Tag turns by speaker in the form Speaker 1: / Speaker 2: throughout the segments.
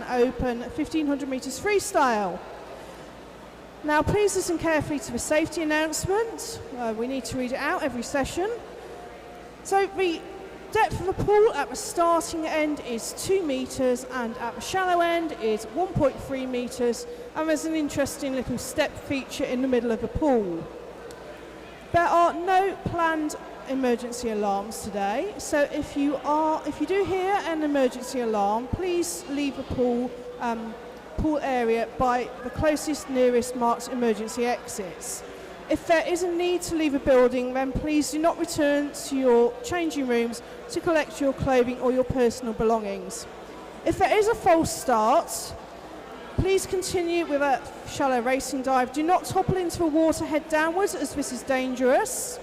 Speaker 1: and open 1500 metres freestyle. Now please listen carefully to the safety announcement. We need to read it out every session. So the depth of the pool at the starting end is 2 metres and at the shallow end is 1.3 metres, and there's an interesting little step feature in the middle of the pool. There are no planned emergency alarms today, so if you do hear an emergency alarm, please leave the pool area by the closest nearest marked emergency exits. If there is a need to leave a building, then please do not return to your changing rooms to collect your clothing or your personal belongings. If there is a false start, please continue with a shallow racing dive. Do not topple into the water head downwards, as this is dangerous.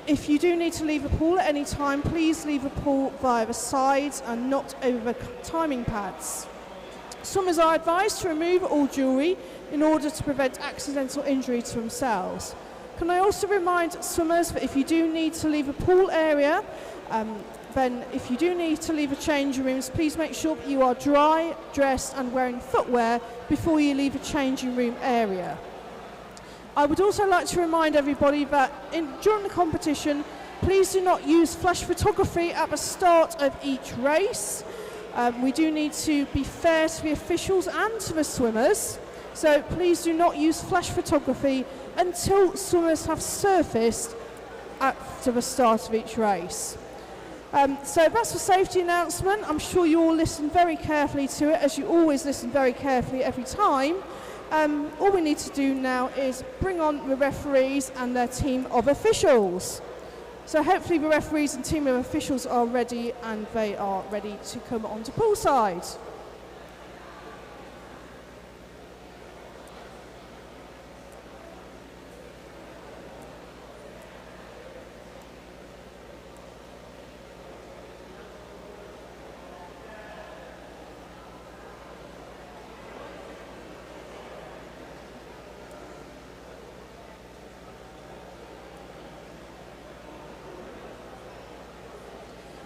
Speaker 1: If you do need to leave the pool at any time, please leave the pool via the sides and not over the timing pads. Swimmers are advised to remove all jewellery in order to prevent accidental injury to themselves. Can I also remind swimmers that if you do need to leave a pool area, then if you do need to leave the changing rooms, please make sure that you are dry, dressed and wearing footwear before you leave the changing room area. I would also like to remind everybody that during the competition, please do not use flash photography at the start of each race. We do need to be fair to the officials and to the swimmers, so please do not use flash photography until swimmers have surfaced after the start of each race. So that's the safety announcement. I'm sure you all listen very carefully to it, as you always listen very carefully every time. All we need to do now is bring on the referees and their team of officials. So hopefully the referees and team of officials are ready, and they are ready to come onto poolside.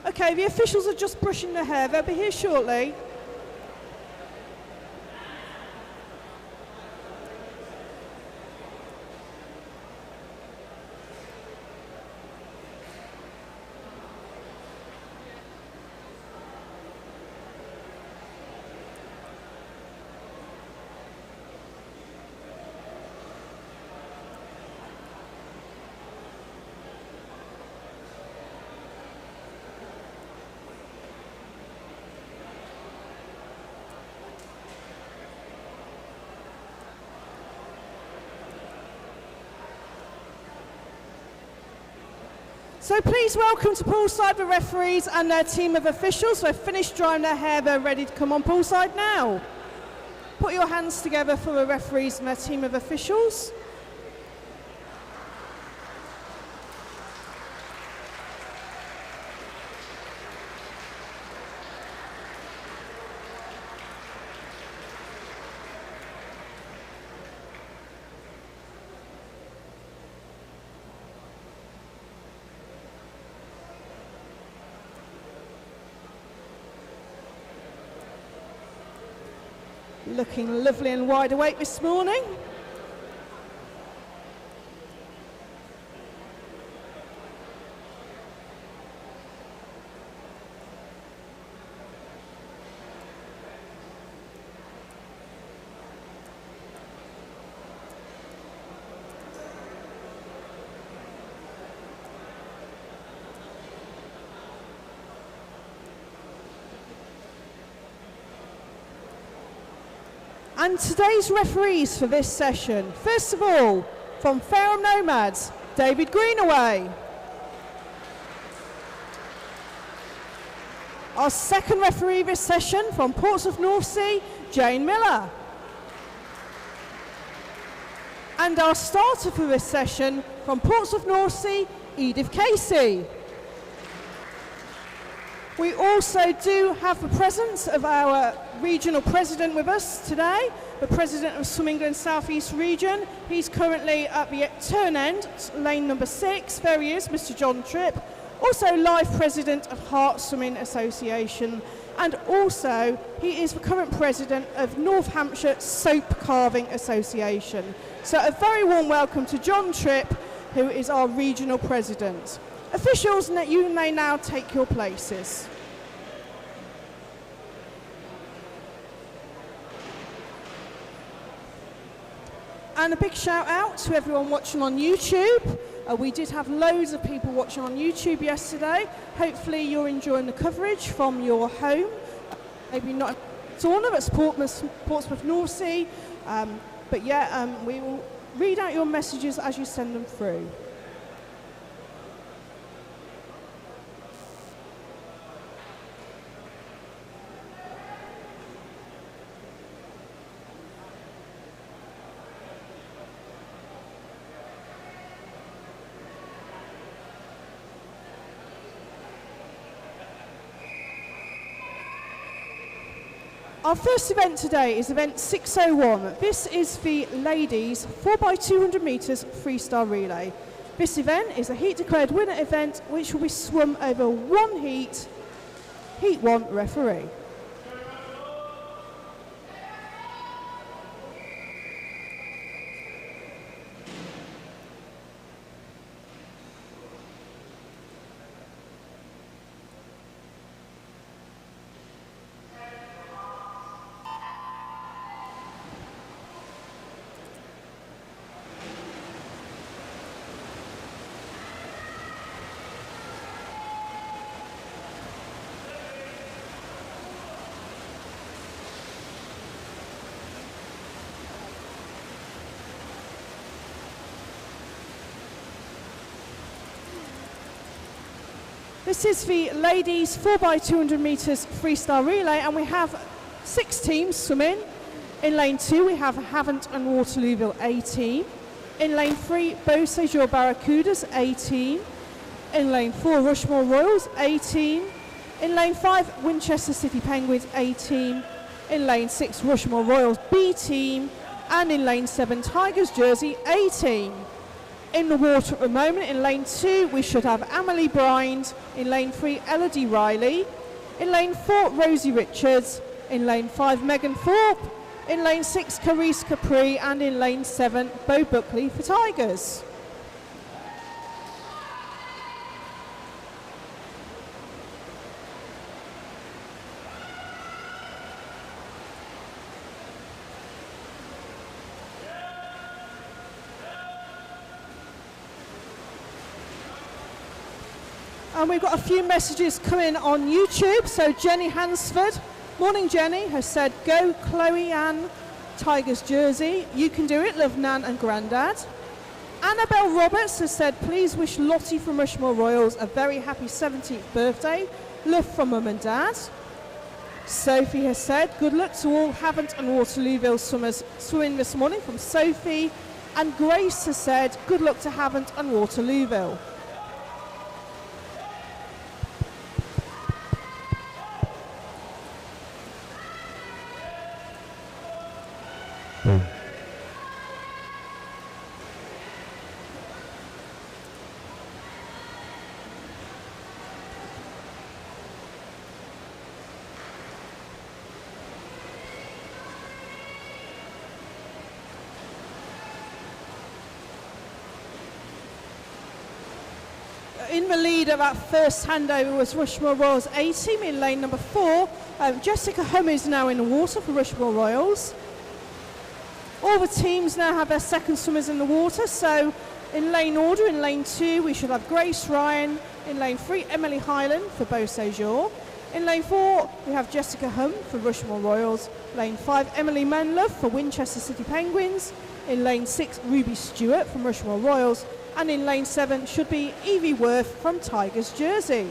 Speaker 1: Okay, the officials are just brushing their hair. They'll be here shortly. So please welcome to poolside the referees and their team of officials. They've finished drying their hair, they're ready to come on poolside now. Put your hands together for the referees and their team of officials. Looking lovely and wide awake this morning. And today's referees for this session, first of all, from Fareham Nomads, David Greenaway. Our second referee this session, from Portsmouth North Sea, Jane Miller. And our starter for this session, from Portsmouth North Sea, Edith Casey. We also do have the presence of our regional president with us today, the president of Swim England South East Region. He's currently at the turn end, lane number 6. There he is, Mr. John Tripp. Also live president of Heart Swimming Association, and also he is the current president of North Hampshire Soap Carving Association. So a very warm welcome to John Tripp, who is our regional president. Officials, you may now take your places. And a big shout out to everyone watching on YouTube. We did have loads of people watching on YouTube yesterday. Hopefully you're enjoying the coverage from your home. Maybe not at Sauna, but Portsmouth North Sea. But yeah, we will read out your messages as you send them through. Our first event today is event 601. This is the ladies 4x200 metres freestyle relay. This event is a heat declared winner event which will be swum over one heat, heat one referee. This is the ladies 4x200 metres freestyle relay, and we have 6 teams swimming. In lane 2 we have Havant and Waterlooville A team. In lane 3 Beausejour Barracudas A team. In lane 4 Rushmore Royals A team. In lane 5 Winchester City Penguins A team. In lane 6 Rushmore Royals B team. And in lane 7 Tigers Jersey A team. In the water at the moment, in lane 2 we should have Amelie Brynd, in lane 3 Elodie Riley, in lane 4 Rosie Richards, in lane 5 Megan Thorpe, in lane 6 Carice Capri, and in lane 7 Bo Buckley for Tigers. And we've got a few messages coming on YouTube. So Jenny Hansford, morning Jenny, has said, go Chloe Ann, Tigers Jersey. You can do it, love Nan and Grandad. Annabelle Roberts has said, please wish Lottie from Rushmore Royals a very happy 17th birthday. Love from Mum and Dad. Sophie has said, good luck to all Havant and Waterlooville swimmers swimming this morning from Sophie. And Grace has said, good luck to Havant and Waterlooville. In the lead at that first handover was Rushmore Royals A team in lane number 4. Jessica Hum is now in the water for Rushmore Royals. All the teams now have their second swimmers in the water, so in lane order, in lane 2 we should have Grace Ryan, in lane 3 Emily Hyland for Beausejour. In lane 4 we have Jessica Hum for Rushmore Royals, lane 5 Emily Manlove for Winchester City Penguins, in lane 6 Ruby Stewart from Rushmore Royals, and in lane 7 should be Evie Worth from Tigers Jersey.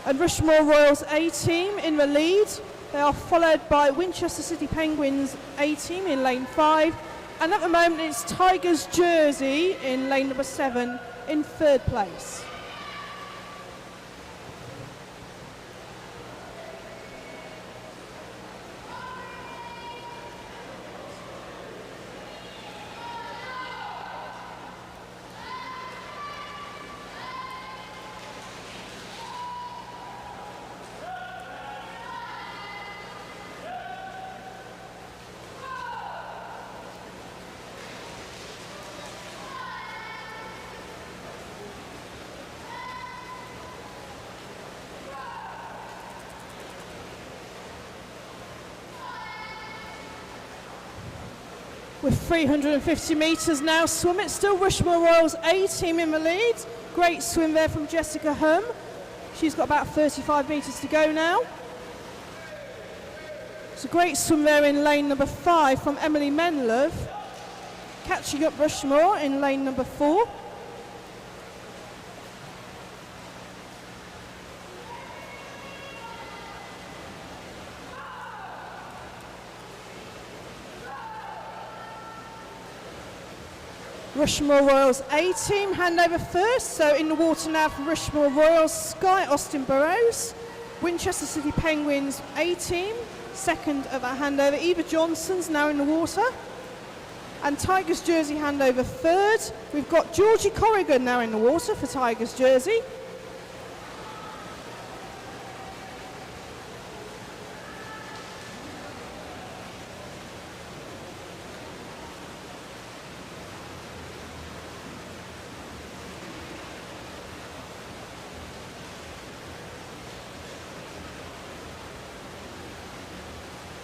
Speaker 1: And Rushmore Royals A team in the lead. They are followed by Winchester City Penguins A team in lane 5. And at the moment it's Tigers Jersey in lane number 7 in 3rd place. with 350 metres now swim. It's still Rushmore Royals A team in the lead. Great swim there from Jessica Hum. She's got about 35 metres to go now. It's a great swim there in lane number 5 from Emily Menlove. Catching up Rushmore in lane number 4. Rushmore Royals A team handover first, so in the water now for Rushmore Royals, Sky Austin Burrows. Winchester City Penguins A team, second of our handover. Eva Johnson's now in the water. And Tigers Jersey handover third. We've got Georgie Corrigan now in the water for Tigers Jersey.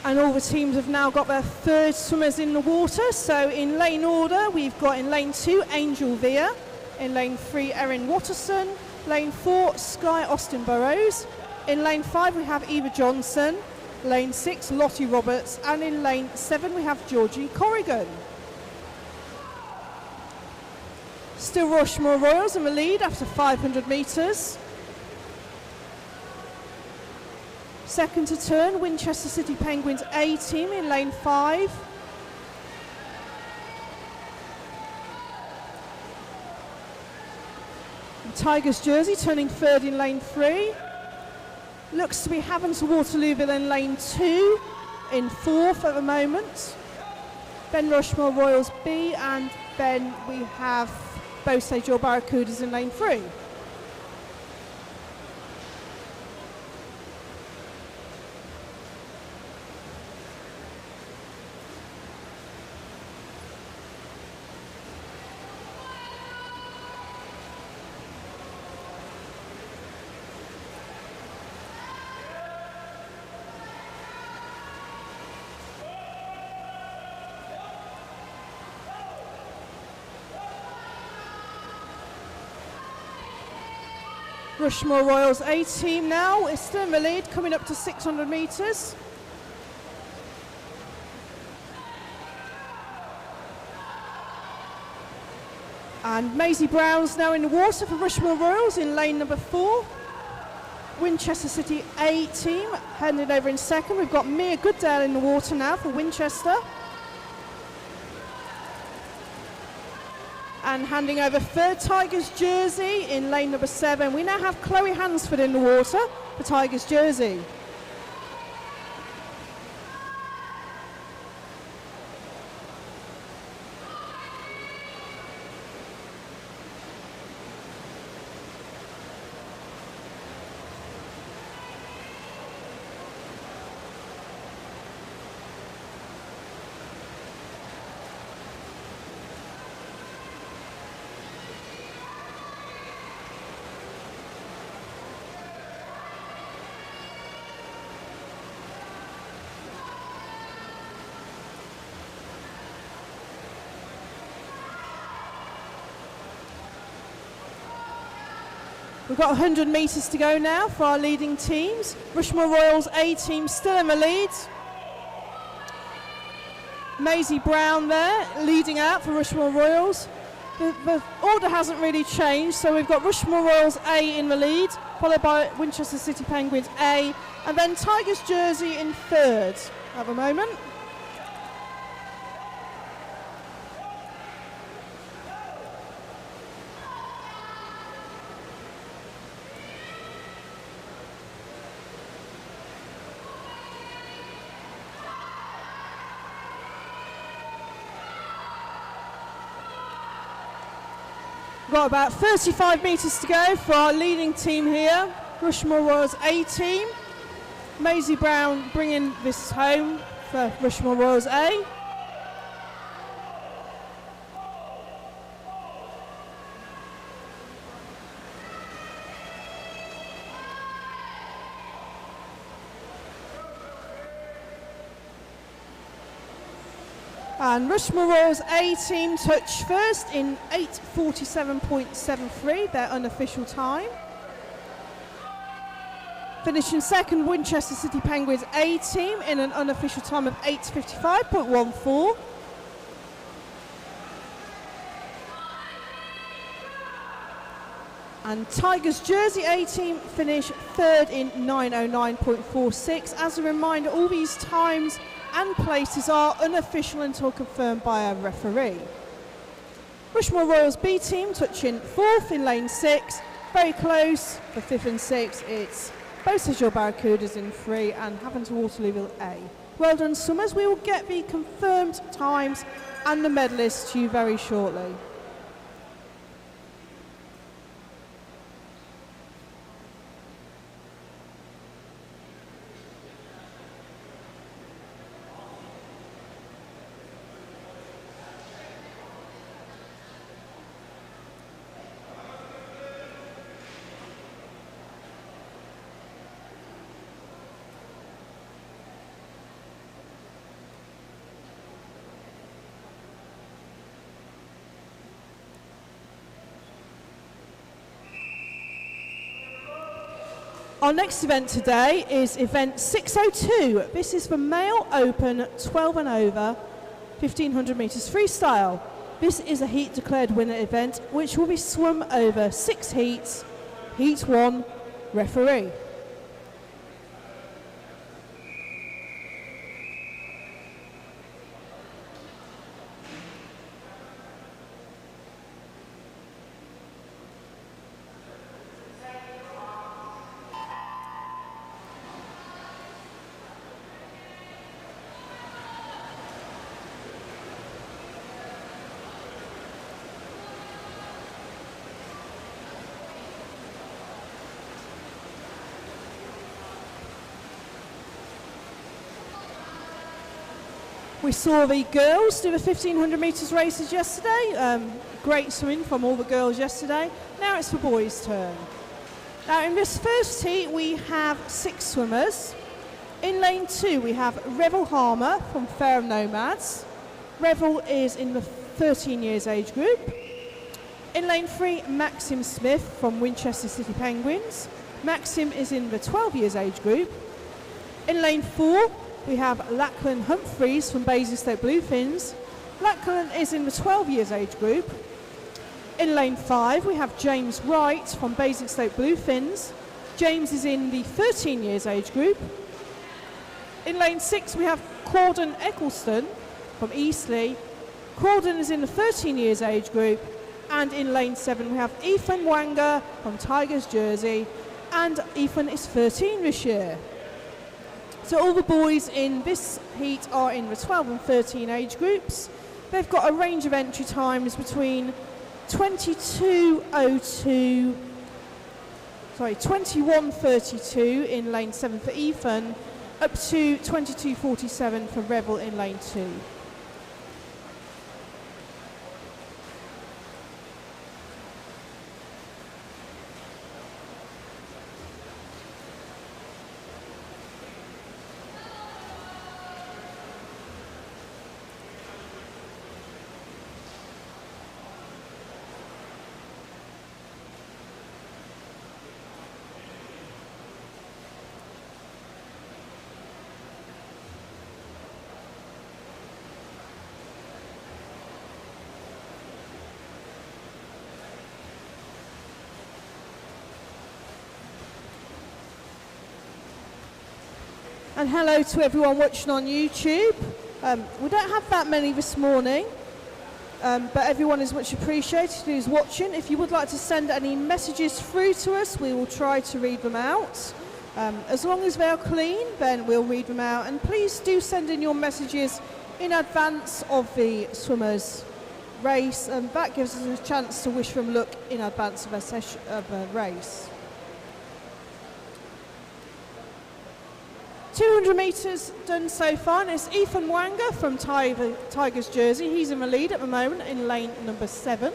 Speaker 1: And all the teams have now got their third swimmers in the water. So in lane order, we've got in lane 2, Angel Villa. In lane 3, Erin Watterson. Lane 4, Sky Austin Burrows. In lane 5, we have Eva Johnson. Lane 6, Lottie Roberts. And in lane 7, we have Georgie Corrigan. Still Rushmore Royals in the lead after 500 metres. Second to turn, Winchester City Penguins A team in lane 5. And Tigers Jersey turning third in lane 3. Looks to be Havant to Waterlooville in lane 2, in 4th at the moment. Then Rushmore Royals B, and then we have Bow Stage or Barracudas in lane 3. Rushmore Royals A team now is still in the lead, coming up to 600 metres. And Maisie Brown's now in the water for Rushmore Royals in lane number 4. Winchester City A team headed over in second. We've got Mia Goodale in the water now for Winchester. And handing over third, Tigers Jersey in lane number 7. We now have Chloe Hansford in the water for Tigers Jersey. We've got 100 metres to go now for our leading teams. Rushmore Royals A team still in the lead. Maisie Brown there leading out for Rushmore Royals. The order hasn't really changed, so we've got Rushmore Royals A in the lead, followed by Winchester City Penguins A, and then Tigers Jersey in third at the moment. Got about 35 metres to go for our leading team here, Rushmore Royals A team. Maisie Brown bringing this home for Rushmore Royals A. And Rushmore Royals A team touch first in 8:47.73, their unofficial time. Finishing second, Winchester City Penguins A team in an unofficial time of 8:55.14. And Tigers Jersey A team finish third in 9:09.46. As a reminder, all these times and places are unofficial until confirmed by a referee. Rushmore Royals B team touching fourth in lane 6, very close for 5th and 6th. It's Beausejour Barracudas in 3 and Havant Waterlooville A. Well done, Summers. We will get the confirmed times and the medalists to you very shortly. Our next event today is event 602. This is for male open 12 and over, 1500 metres freestyle. This is a heat declared winner event which will be swum over 6 heats. Heat 1, referee. We saw the girls do the 1500 metres races yesterday. Great swimming from all the girls yesterday. Now it's the boys' turn. Now in this first heat we have 6 swimmers. In lane 2 we have Revel Harmer from Fareham Nomads. Revel is in the 13 years age group. In lane 3 Maxim Smith from Winchester City Penguins. Maxim is in the 12 years age group. In lane 4 we have Lachlan Humphreys from Basingstoke Bluefins. Lachlan is in the 12 years age group. In lane 5 we have James Wright from Basingstoke Bluefins. James is in the 13 years age group. In lane 6 we have Corden Eccleston from Eastleigh. Corden is in the 13 years age group. And in lane 7 we have Ethan Wanger from Tigers Jersey. And Ethan is 13 this year. So all the boys in this heat are in the 12 and 13 age groups. They've got a range of entry times between 21:32 in lane 7 for Ethan, up to 22:47 for Revel in lane 2. And hello to everyone watching on YouTube. We don't have that many this morning, but everyone is much appreciated who's watching. If you would like to send any messages through to us, we will try to read them out. As long as they are clean, then we'll read them out. And please do send in your messages in advance of the swimmers' race, and that gives us a chance to wish them luck in advance of a race. 200 metres done so far, and it's Ethan Wanger from Tigers Jersey. He's in the lead at the moment in lane number 7.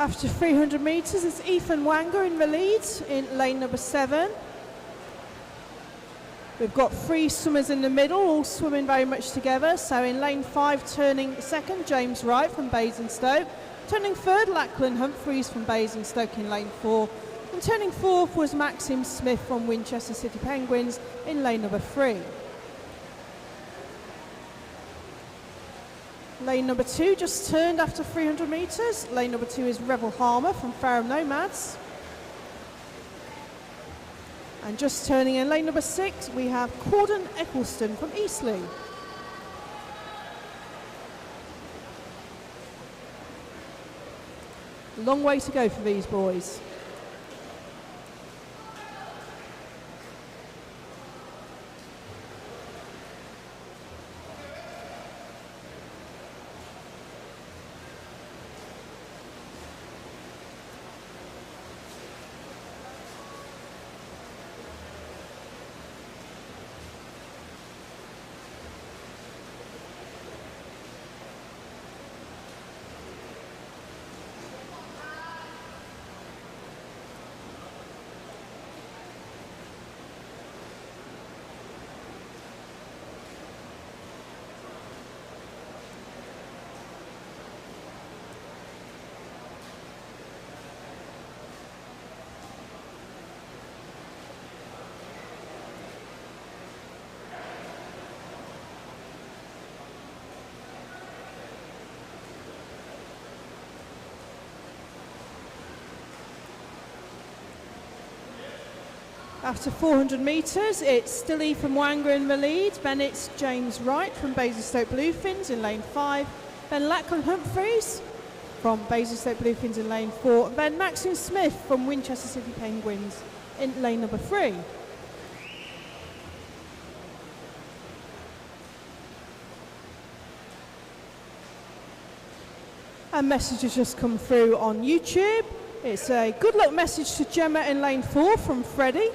Speaker 1: After 300 metres, it's Ethan Wanger in the lead in lane number 7. We've got 3 swimmers in the middle, all swimming very much together. So in lane 5, turning second, James Wright from Basingstoke. Turning third, Lachlan Humphreys from Basingstoke in lane 4. And turning fourth was Maxim Smith from Winchester City Penguins in lane number 3. Lane number 2 just turned after 300 metres. Lane number 2 is Revel Harmer from Fareham Nomads. And just turning in lane number 6, we have Corden Eccleston from Eastleigh. Long way to go for these boys. After 400 metres, it's still Ethan Wanger in the lead. Then it's James Wright from Basingstoke Bluefins in lane 5. Then Lachlan Humphreys from Basingstoke Bluefins in lane 4. Then Maxim Smith from Winchester City Penguins in lane number 3. A message has just come through on YouTube. It's a good luck message to Gemma in lane 4 from Freddie.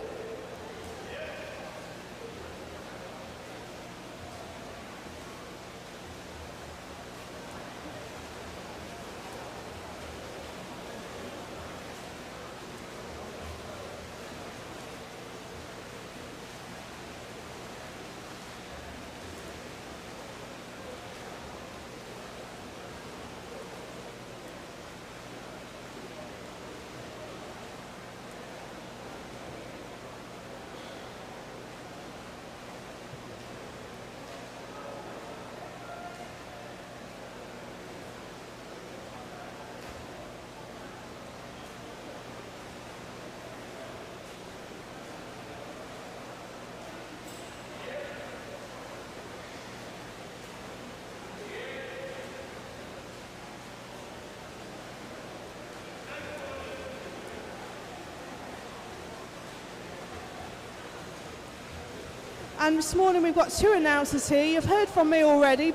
Speaker 1: And this morning we've got 2 announcers here. You've heard from me already,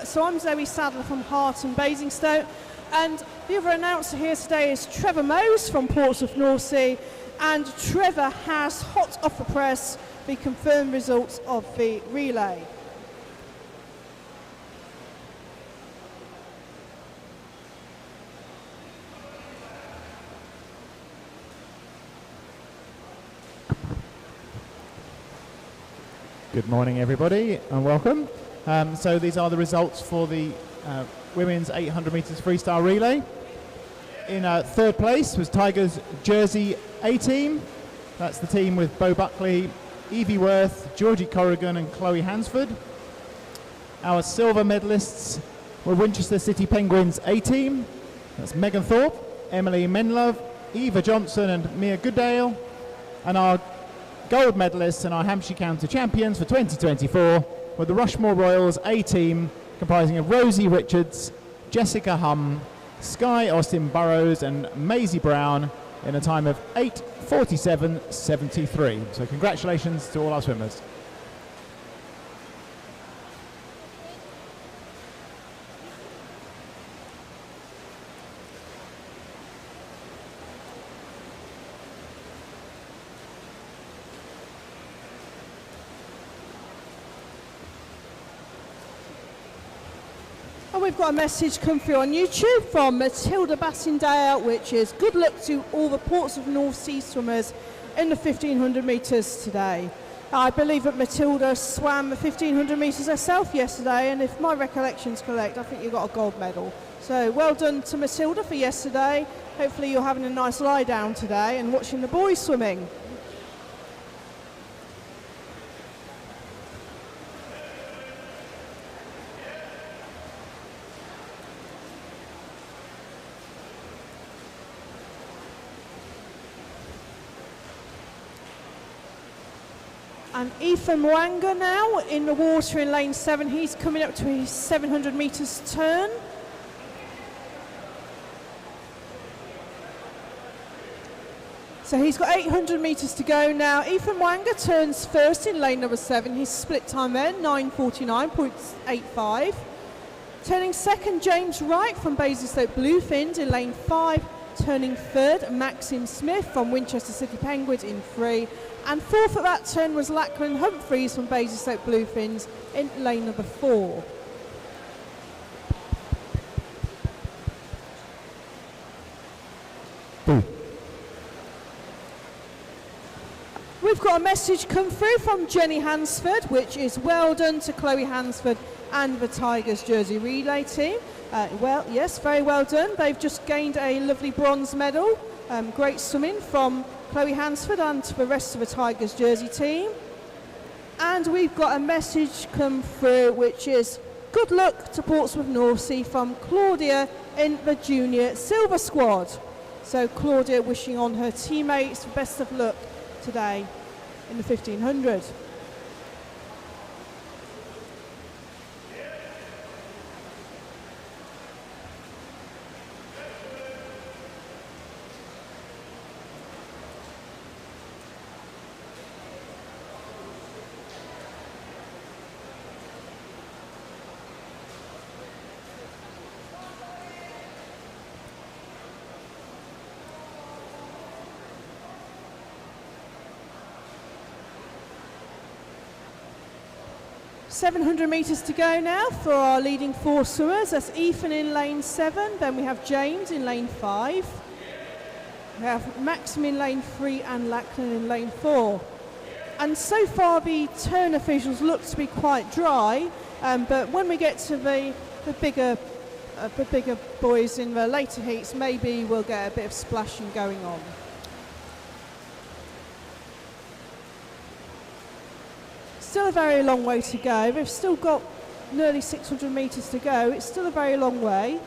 Speaker 1: so I'm Zoe Sadler from Hart and Basingstoke. And the other announcer here today is Trevor Mose from Portsmouth North Sea. And Trevor has, hot off the press, the confirmed results of the relay.
Speaker 2: Good morning, everybody, and welcome. So these are the results for the women's 800 metres freestyle relay. In third place was Tigers Jersey A team. That's the team with Bo Buckley, Evie Worth, Georgie Corrigan and Chloe Hansford. Our silver medalists were Winchester City Penguins A team. That's Megan Thorpe, Emily Menlove, Eva Johnson and Mia Goodale. And our gold medalists and our Hampshire County champions for 2024 were the Rushmore Royals A team, comprising of Rosie Richards, Jessica Hum, Sky Austin Burrows and Maisie Brown in a time of 8:47.73. So congratulations to all our swimmers.
Speaker 1: we've got a message come through on YouTube from Matilda Bassingdale, which is good luck to all the Ports of North Sea swimmers in the 1500 metres today. I believe that Matilda swam the 1500 metres herself yesterday, and if my recollection's correct, I think you got a gold medal. So well done to Matilda for yesterday. Hopefully you're having a nice lie down today and watching the boys swimming. And Ethan Mwanga now in the water in lane 7. He's coming up to his 700 metres turn. So he's got 800 metres to go now. Ethan Mwanga turns first in lane number 7. His split time there, 9:49.85. Turning second, James Wright from Basingstoke Bluefins in lane 5. Turning third, Maxim Smith from Winchester City Penguins in 3. And fourth at that turn was Lachlan Humphreys from Basingstoke Bluefins in lane number 4. We've got a message come through from Jenny Hansford, which is well done to Chloe Hansford and the Tigers jersey relay team. Well, yes, very well done. They've just gained a lovely bronze medal. Great swimming from Chloe Hansford and to the rest of the Tigers jersey team. And we've got a message come through, which is good luck to Portsmouth North Sea from Claudia in the junior silver squad. So Claudia wishing on her teammates the best of luck today in the 1500. .700 metres to go now for our leading 4 swimmers. That's Ethan in lane 7, then we have James in lane 5. We have Maxim in lane 3 and Lachlan in lane 4. And so far the turn officials look to be quite dry, but when we get to the bigger boys in the later heats, maybe we'll get a bit of splashing going on. Still a very long way to go. We've still got nearly 600 metres to go. It's still a very long way.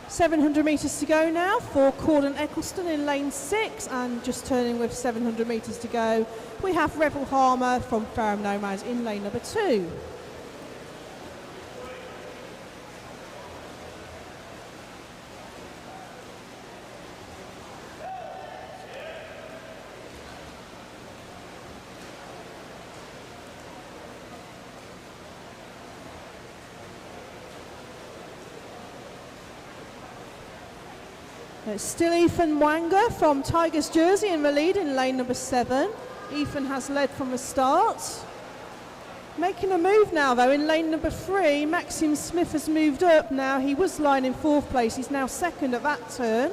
Speaker 1: .700 metres to go now for Corden Eccleston in lane 6, and just turning with 700 metres to go, we have Revel Harmer from Fareham Nomads in lane number 2. It's still Ethan Mwanga from Tigers jersey in the lead in lane number 7. Ethan has led from the start. Making a move now though in lane number 3, Maxim Smith has moved up now. He was lying in 4th place, he's now 2nd at that turn.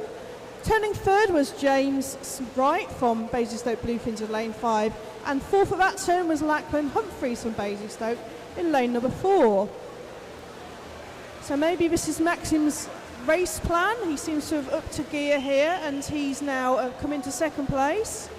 Speaker 1: Turning 3rd was James Wright from Basingstoke Bluefins in lane 5. And 4th at that turn was Lachlan Humphreys from Basingstoke in lane number 4. So maybe this is Maxim's race plan. He seems to have upped to gear here, and he's now come into 2nd place.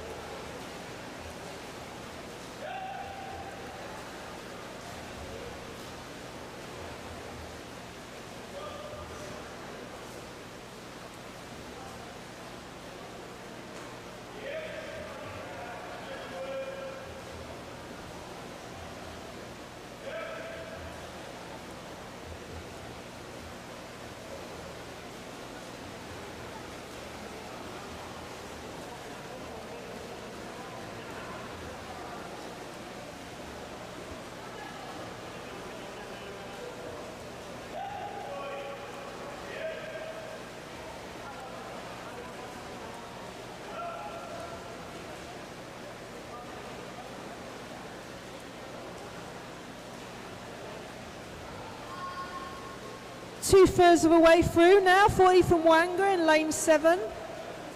Speaker 1: 2/3 of the way through now for Ethan Wanger in lane 7.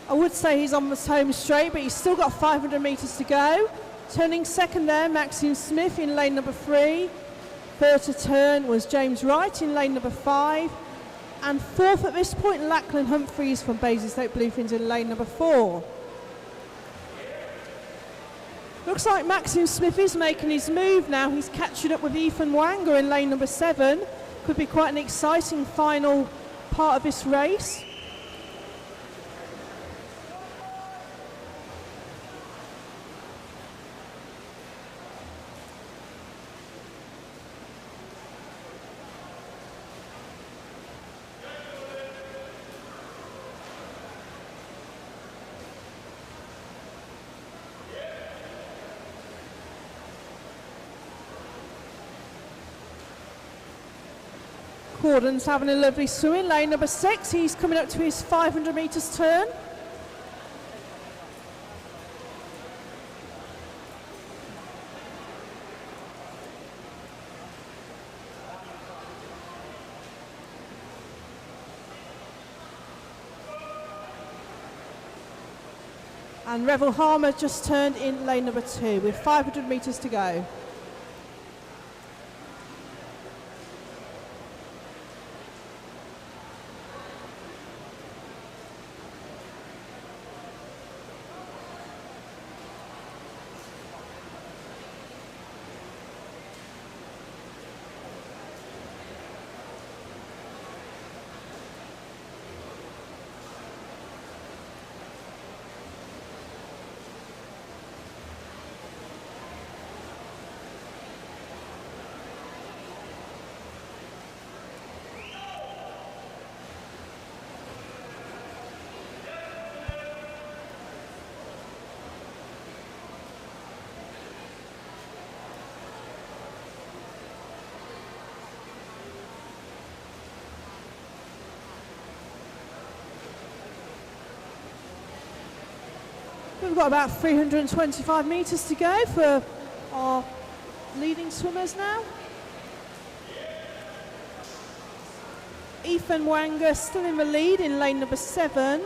Speaker 1: I would say he's on the home straight, but he's still got 500 metres to go. Turning second there, Maxime Smith in lane number 3. Third to turn was James Wright in lane number 5. And fourth at this point, Lachlan Humphreys from Basingstoke Bluefins in lane number 4. Looks like Maxime Smith is making his move now. He's catching up with Ethan Wanger in lane number 7. Could be quite an exciting final part of this race. Gordon's having a lovely swim in lane number 6. He's coming up to his 500 metres turn. And Revel Harmer just turned in lane number 2 with 500 metres to go. We've got about 325 metres to go for our leading swimmers now. Ethan Wanger still in the lead in lane number 7.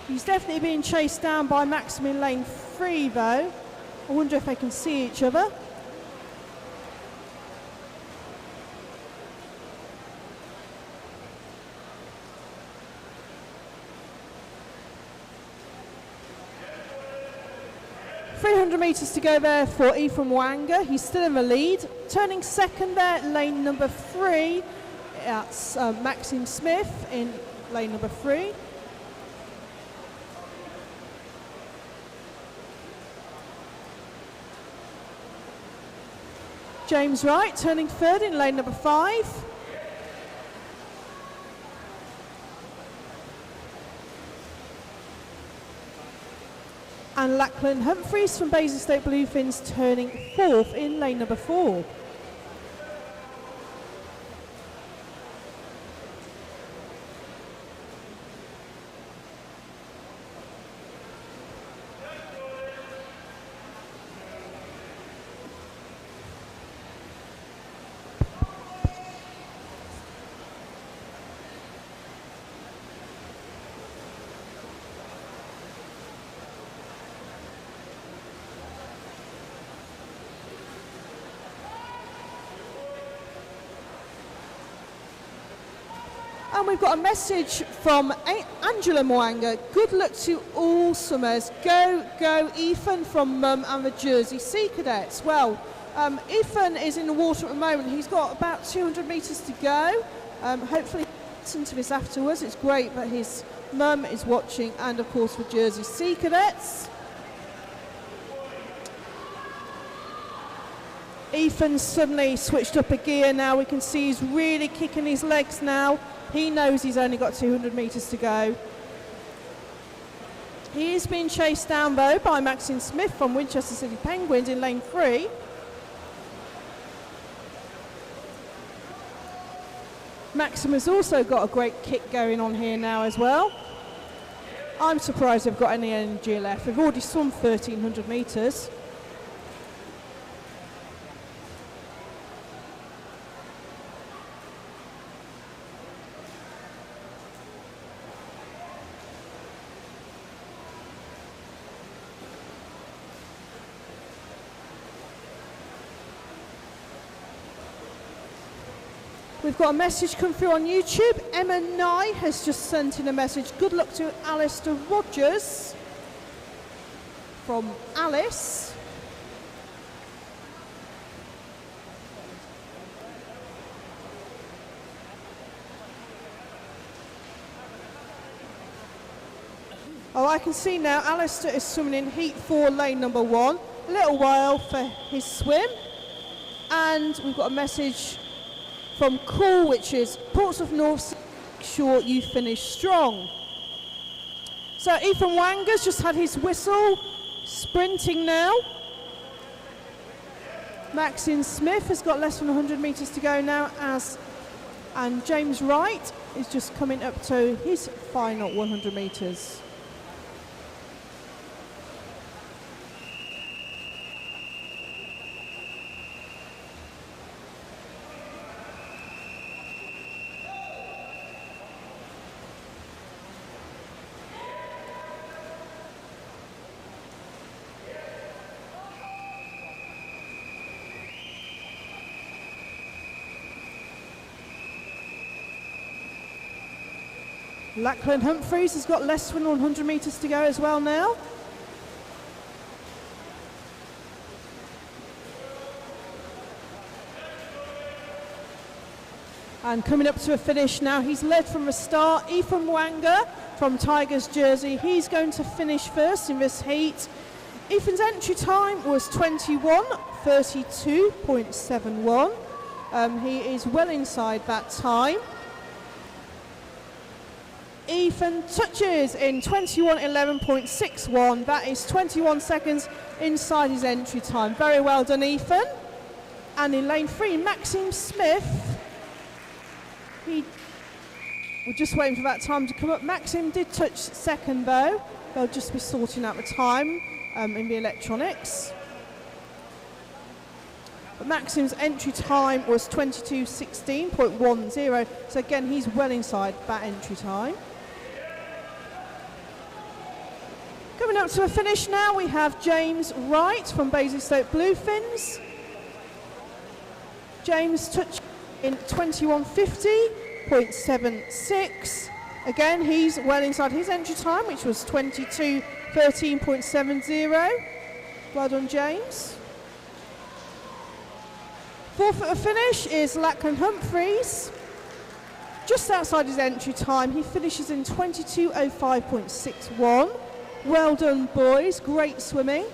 Speaker 1: He's definitely being chased down by Maxim in lane 3 though. I wonder if they can see each other. Metres to go there for Ethan Wanger. He's still in the lead. Turning second there, lane number 3. That's Maxime Smith in lane number 3. James Wright turning third in lane number 5. And Lachlan Humphreys from Basingstoke Bluefins turning 4th in lane number 4. And we've got a message from Angela Mwanga. Good luck to all swimmers. Go, go, Ethan from Mum and the Jersey Sea Cadets. Well, Ethan is in the water at the moment. He's got about 200 metres to go. Hopefully listen to this afterwards. It's great that his mum is watching, and of course the Jersey Sea Cadets. Ethan's suddenly switched up a gear now. We can see he's really kicking his legs now. He knows he's only got 200 metres to go. He is being chased down though by Maxine Smith from Winchester City Penguins in lane 3. Maxim has also got a great kick going on here now as well. I'm surprised they've got any energy left. They've already swum 1,300 metres. We've got a message come through on YouTube. Emma Nye has just sent in a message. Good luck to Alistair Rogers from Alice. Oh, I can see now Alistair is swimming in heat 4, lane number 1. A little while for his swim. And we've got a message from Cool, which is Portsmouth North, make sure you finish strong. So Ethan Wanger's just had his whistle, sprinting now. Maxine Smith has got less than 100 metres to go now, and James Wright is just coming up to his final 100 metres. Lachlan Humphreys has got less than 100 metres to go as well now. And coming up to a finish now, he's led from the start. Ethan Wanger from Tigers jersey, he's going to finish first in this heat. Ethan's entry time was 21:32.71. He is well inside that time. Ethan touches in 21:11.61. That is 21 seconds inside his entry time. Very well done, Ethan. And in lane 3, Maxime Smith. We're just waiting for that time to come up. Maxim did touch second though. They'll just be sorting out the time in the electronics. But Maxim's entry time was 22:16.10. So again, he's well inside that entry time. Coming up to a finish now, we have James Wright from Basingstoke Bluefins. James touched in 21:50.76. Again, he's well inside his entry time, which was 22:13.70. Well done, James. Fourth at the finish is Lachlan Humphreys. Just outside his entry time, he finishes in 22:05.61. Well done, boys. Great swimming.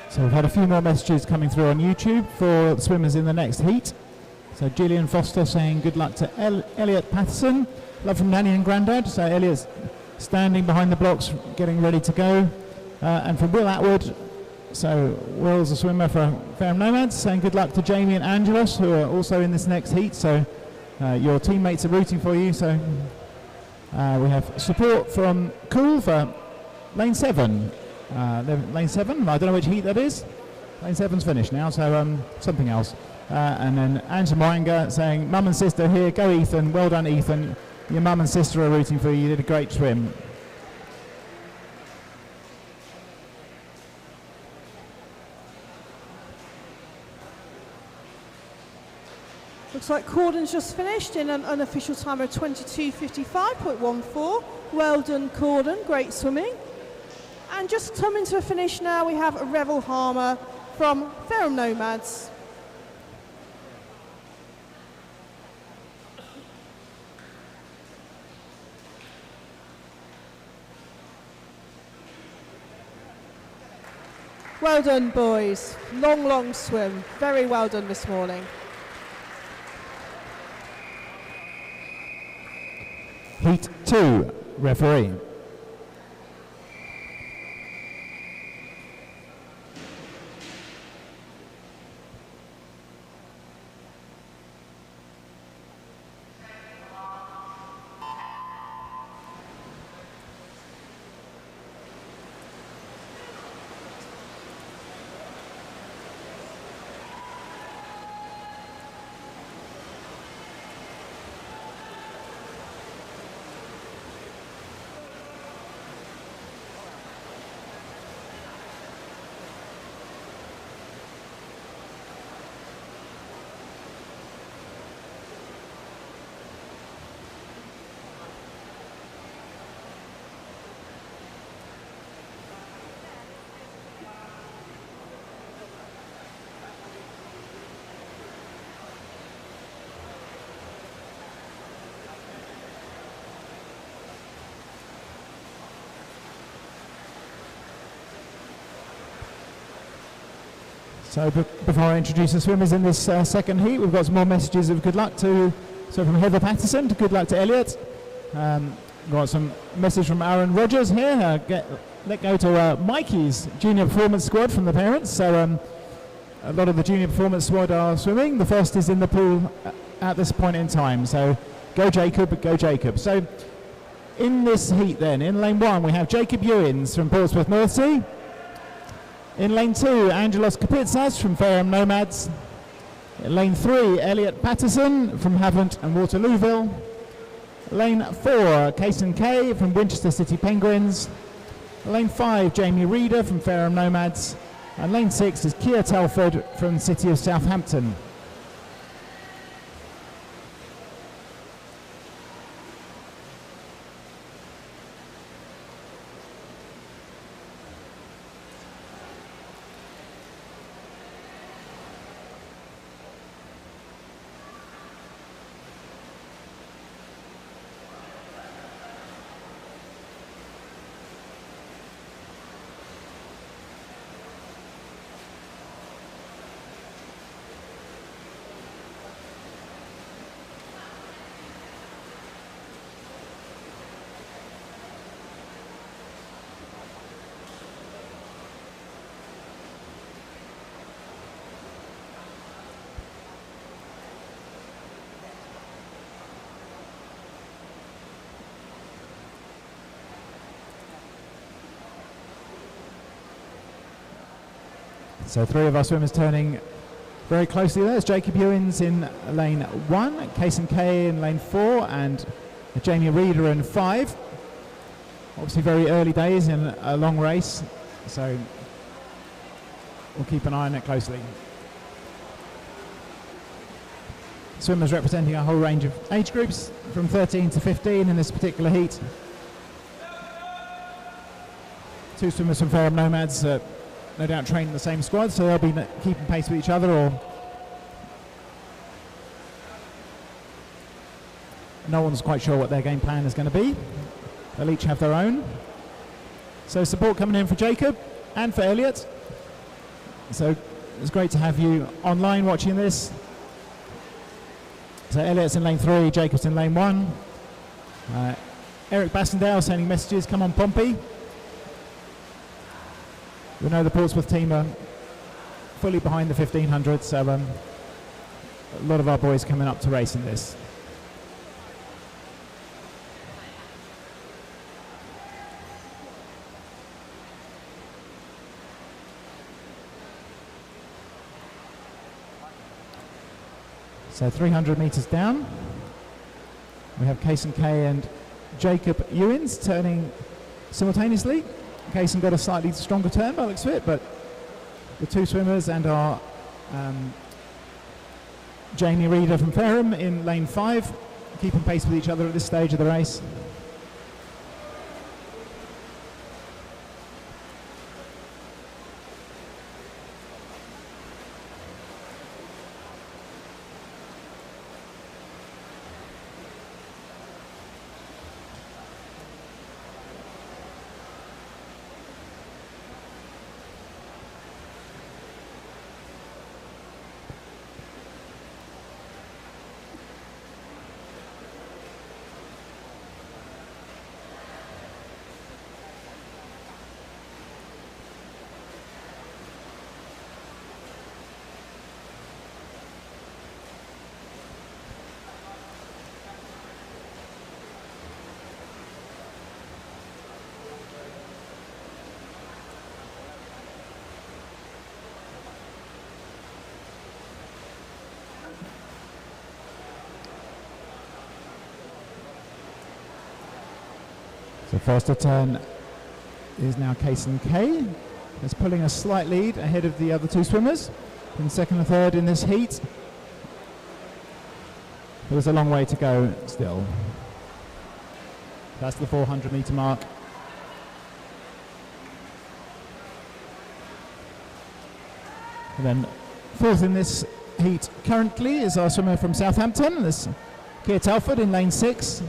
Speaker 2: So we've had a few more messages coming through on YouTube for the swimmers in the next heat. So Gillian Foster saying good luck to Elliot Patterson. Love from Nanny and Grandad. So Elliot's standing behind the blocks, getting ready to go. And from Will Atwood, so Will's a swimmer for Fareham Nomads, saying good luck to Jamie and Angelos, who are also in this next heat. So your teammates are rooting for you. So we have support from Cool for lane 7. Lane 7, I don't know which heat that is. Lane 7's finished now, so something else. And then Angela Moringa saying, Mum and sister here, go Ethan, well done Ethan. Your mum and sister are rooting for you, you did a great swim.
Speaker 1: Looks like Corden's just finished in an unofficial time of 22:55.14. Well done, Corden, great swimming. And just coming to a finish now, we have a Revel Harmer from Fareham Nomads. Well done, boys. Long, long swim. Very well done this morning.
Speaker 2: Heat 2, referee. So before I introduce the swimmers in this second heat, we've got some more messages of good luck from Heather Patterson to good luck to Elliot. Got some message from Aaron Rogers here. Let go to Mikey's junior performance squad from the parents. So a lot of the junior performance squad are swimming. The first is in the pool at this point in time. So go Jacob, go Jacob. So in this heat then, in lane 1 we have Jacob Ewins from Portsmouth Northsea. In lane 2, Angelos Kapitsas from Fareham Nomads. In lane 3, Elliot Patterson from Havant and Waterlooville. Lane 4, Kaysen Kay from Winchester City Penguins. Lane 5, Jamie Reeder from Fareham Nomads. And lane 6 is Kia Telford from City of Southampton. So 3 of our swimmers turning very closely there. It's Jacob Ewins in lane 1, Kaysen Kay in lane 4, and Jamie Reeder in 5. Obviously very early days in a long race, so we'll keep an eye on it closely. Swimmers representing a whole range of age groups from 13 to 15 in this particular heat. 2 swimmers from Fareham Nomads no doubt train in the same squad, so they'll be keeping pace with each other, or no one's quite sure what their game plan is going to be. They'll each have their own. So support coming in for Jacob and for Elliot. So it's great to have you online watching this. So Elliot's in lane 3, Jacob's in lane 1. Eric Bassendale sending messages, come on Pompey. We know the Portsmouth team are fully behind the 1500, so a lot of our boys coming up to race in this. So 300 metres down, we have Kaysen Kay and Jacob Ewins turning simultaneously. Kaysen got a slightly stronger turn by the looks of it, but the 2 swimmers and our Jamie Reeder from Fareham in lane 5, keeping pace with each other at this stage of the race. So first to turn is now Kaysen Kay. It's pulling a slight lead ahead of the other 2 swimmers in second and third in this heat. But there's a long way to go still. That's the 400 metre mark. And then fourth in this heat currently is our swimmer from Southampton. There's Kia Telford in lane 6.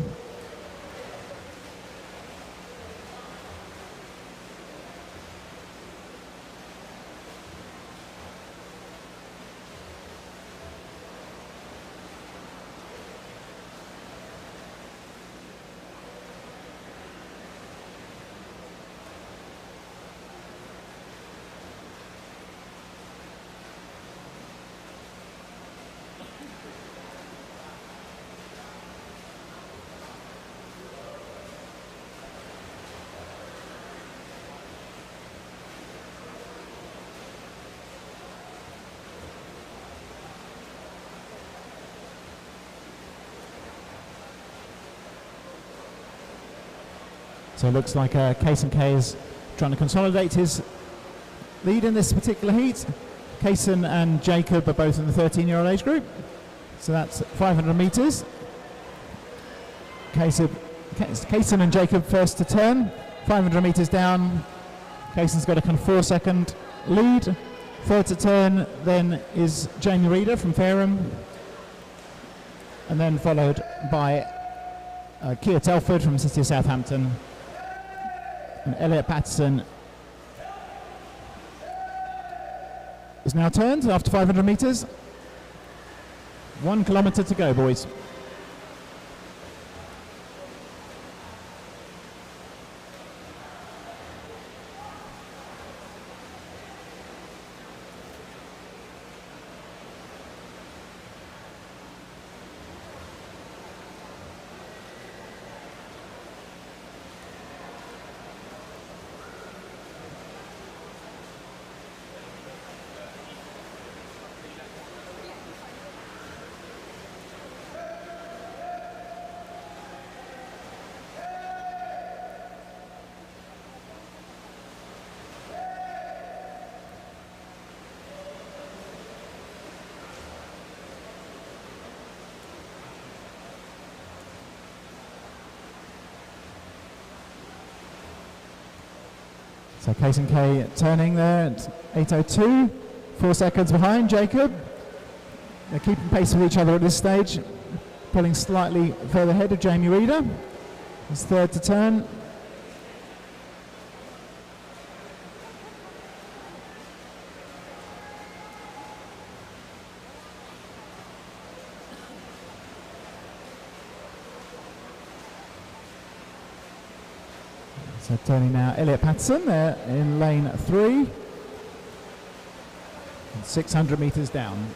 Speaker 2: So it looks like Kaysen is trying to consolidate his lead in this particular heat. Kaysen and Jacob are both in the 13-year-old age group. So that's 500 metres. Kaysen and Jacob first to turn. 500 metres down. Kaysen's got a kind of 4-second lead. Third to turn then is Jamie Reeder from Fareham. And then followed by Keir Telford from City of Southampton. And Elliot Patterson is now turned after 500 metres. 1 kilometre to go, boys. So Kaysen K turning there at 8:02, 4 seconds behind Jacob. They're keeping pace with each other at this stage, pulling slightly further ahead of Jamie Reeder. He's third to turn. So turning now, Elliot Patterson there in lane 3. 600 metres down.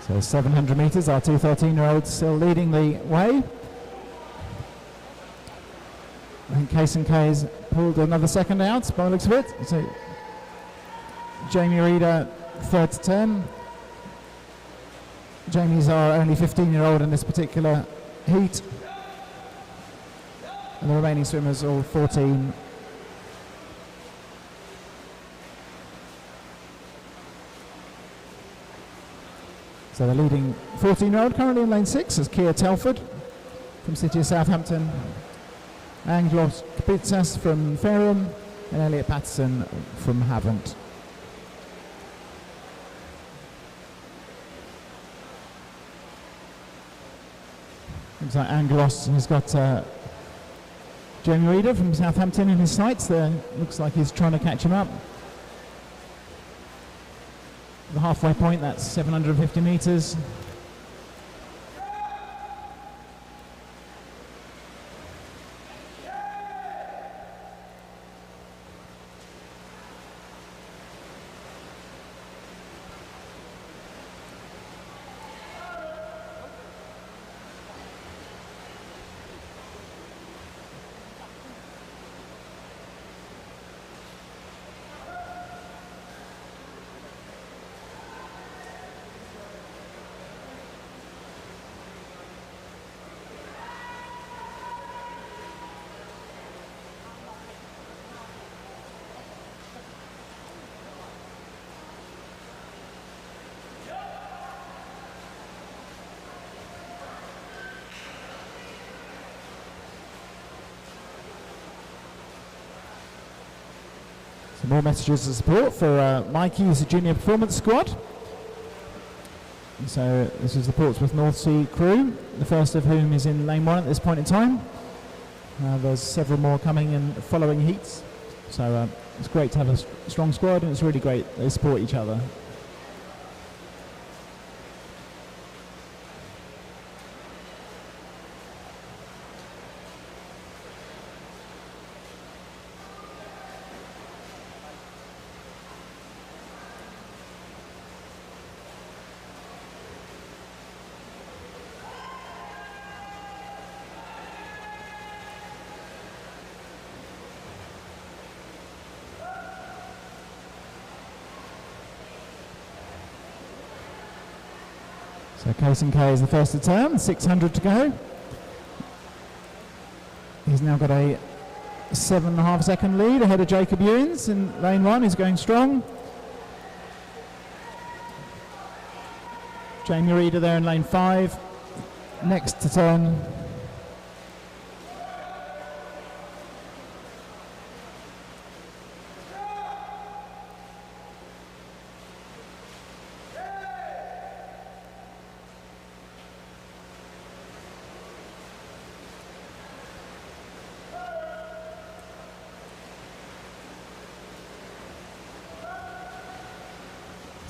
Speaker 2: So 700 metres, our two 13-year-olds still leading the way. I think Kaysen K's pulled another second out by the looks of it. So Jamie Reeder, third to turn. Jamie's our only 15-year-old in this particular heat. And the remaining swimmers all 14. So the leading 14-year-old currently in lane 6 is Keir Telford from City of Southampton, Anglos Kapitsas from Fareham, and Elliot Patterson from Havant. Looks like Anglos has got Jamie Reeder from Southampton in his sights there. Looks like he's trying to catch him up. The halfway point, that's 750 metres. Some more messages of support for Mikey, who's a junior performance squad. So this is the Portsmouth North Sea crew, the first of whom is in lane 1 at this point in time. There's several more coming in following heats, so it's great to have a strong squad, and it's really great they support each other. So HCASA is the first to turn, 600 to go. He's now got a 7.5 second lead ahead of Jacob Ewins in lane 1. He's going strong. Jamie Reeder there in lane 5, next to turn.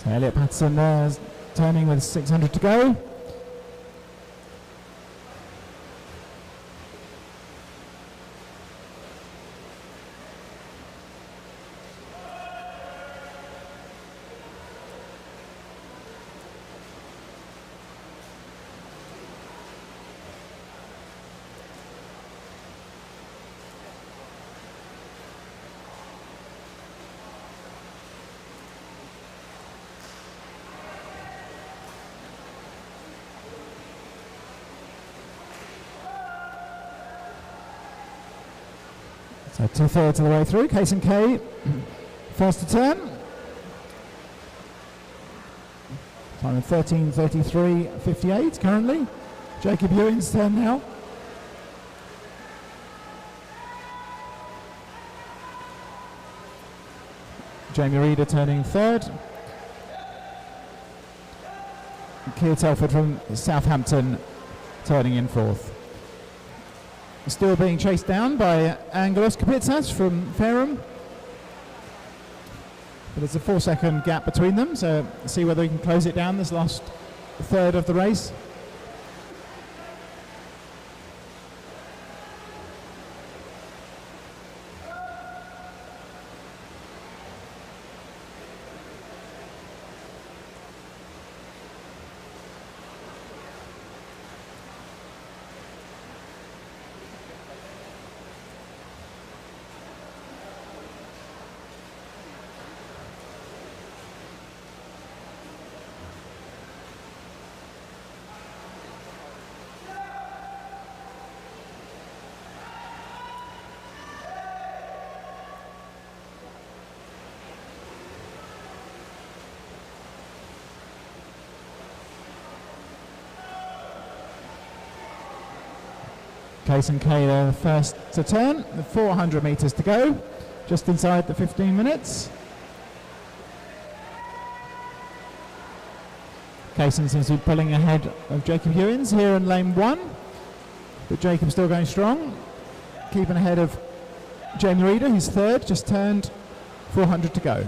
Speaker 2: So Elliot Patterson there turning with 600 to go. So 2/3 of the way through, HCASA first to turn. Time of 13:33.58 currently. Jacob Ewins' turn now. Jamie Reeder turning 3rd. Keir Telford from Southampton turning in 4th. Still being chased down by Angelos Kapitsas from Fairham. But there's a 4-second gap between them, so see whether he can close it down this last third of the race. HCASA there first to turn, with 400 metres to go, just inside the 15 minutes. HCASA seems to be pulling ahead of Jacob Ewins here in lane 1, but Jacob's still going strong, keeping ahead of Jamie Reeder, who's 3rd, just turned, 400 to go.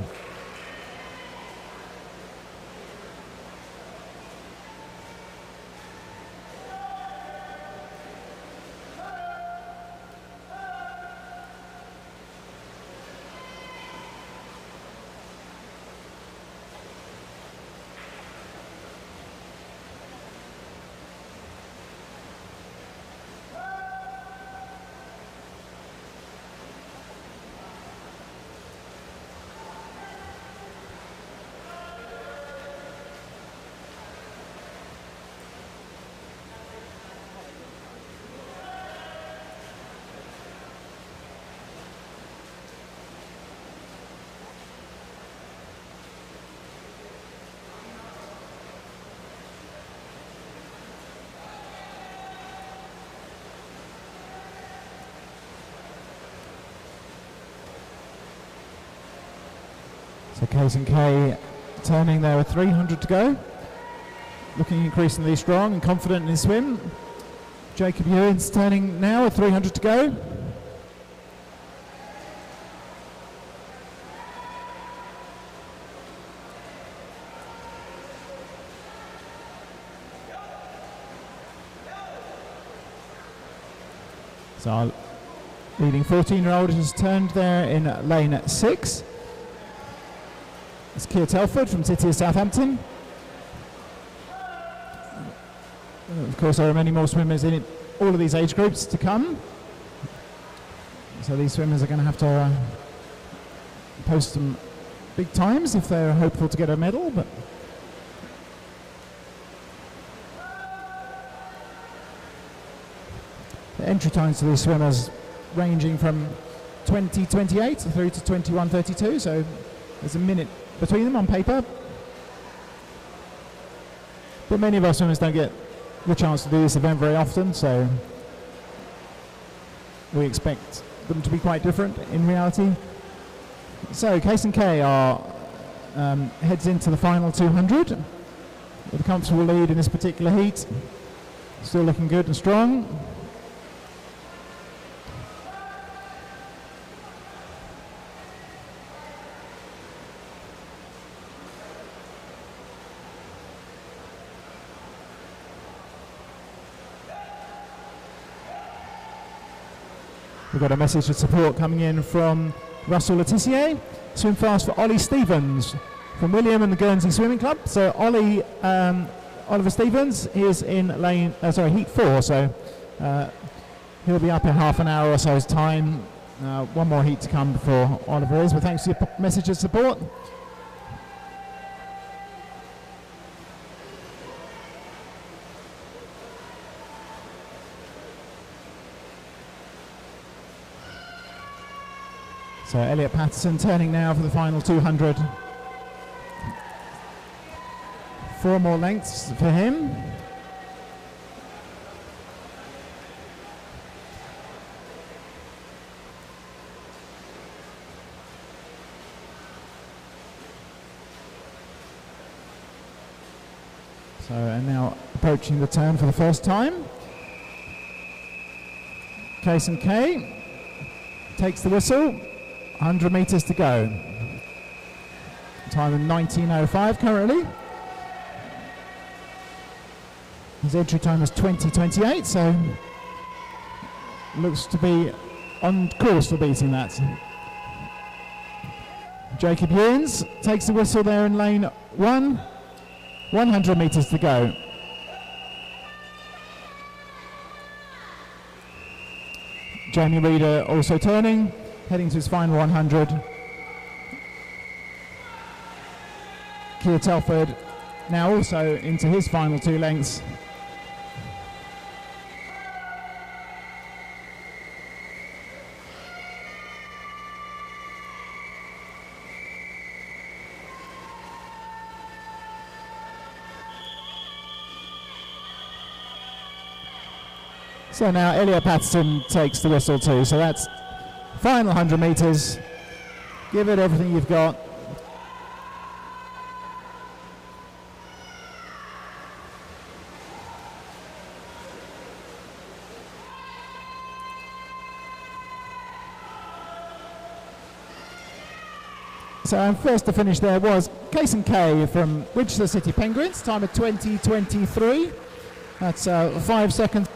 Speaker 2: So HCASA turning there with 300 to go. looking increasingly strong and confident in his swim. Jacob Ewins turning now with 300 to go. So our leading 14-year-old has turned there in lane 6. It's Keir Telford from City of Southampton. Of course, there are many more swimmers in all of these age groups to come. So these swimmers are going to have to post some big times if they're hopeful to get a medal. But the entry times for these swimmers ranging from 20:28 through to 21:32. So there's a minute between them on paper. But many of our swimmers don't get the chance to do this event very often, so we expect them to be quite different in reality. So Kason Kay heads into the final 200 with a comfortable lead in this particular heat. Still looking good and strong. We've got a message of support coming in from Russell Letizier. Swim fast for Ollie Stevens from William and the Guernsey Swimming Club. So Ollie, Oliver Stevens is in heat 4. So he'll be up in half an hour or so's time. One more heat to come before Oliver is. But thanks for your message of support. So Elliot Patterson turning now for the final 200. 4 more lengths for him. So and now approaching the turn for the first time. Kason Kay takes the whistle. 100 metres to go. Time of 19:05 currently. His entry time is 20:28, so looks to be on course for beating that. Jacob Ewins takes the whistle there in lane 1. 100 metres to go. Jamie Reeder also turning, heading to his final 100. Keir Telford now also into his final 2 lengths. So now Elliot Patterson takes the whistle too, so that's final 100 metres. Give it everything you've got. So first to finish there was Kason Kay from Winchester City Penguins, time of 20:23. That's 5 seconds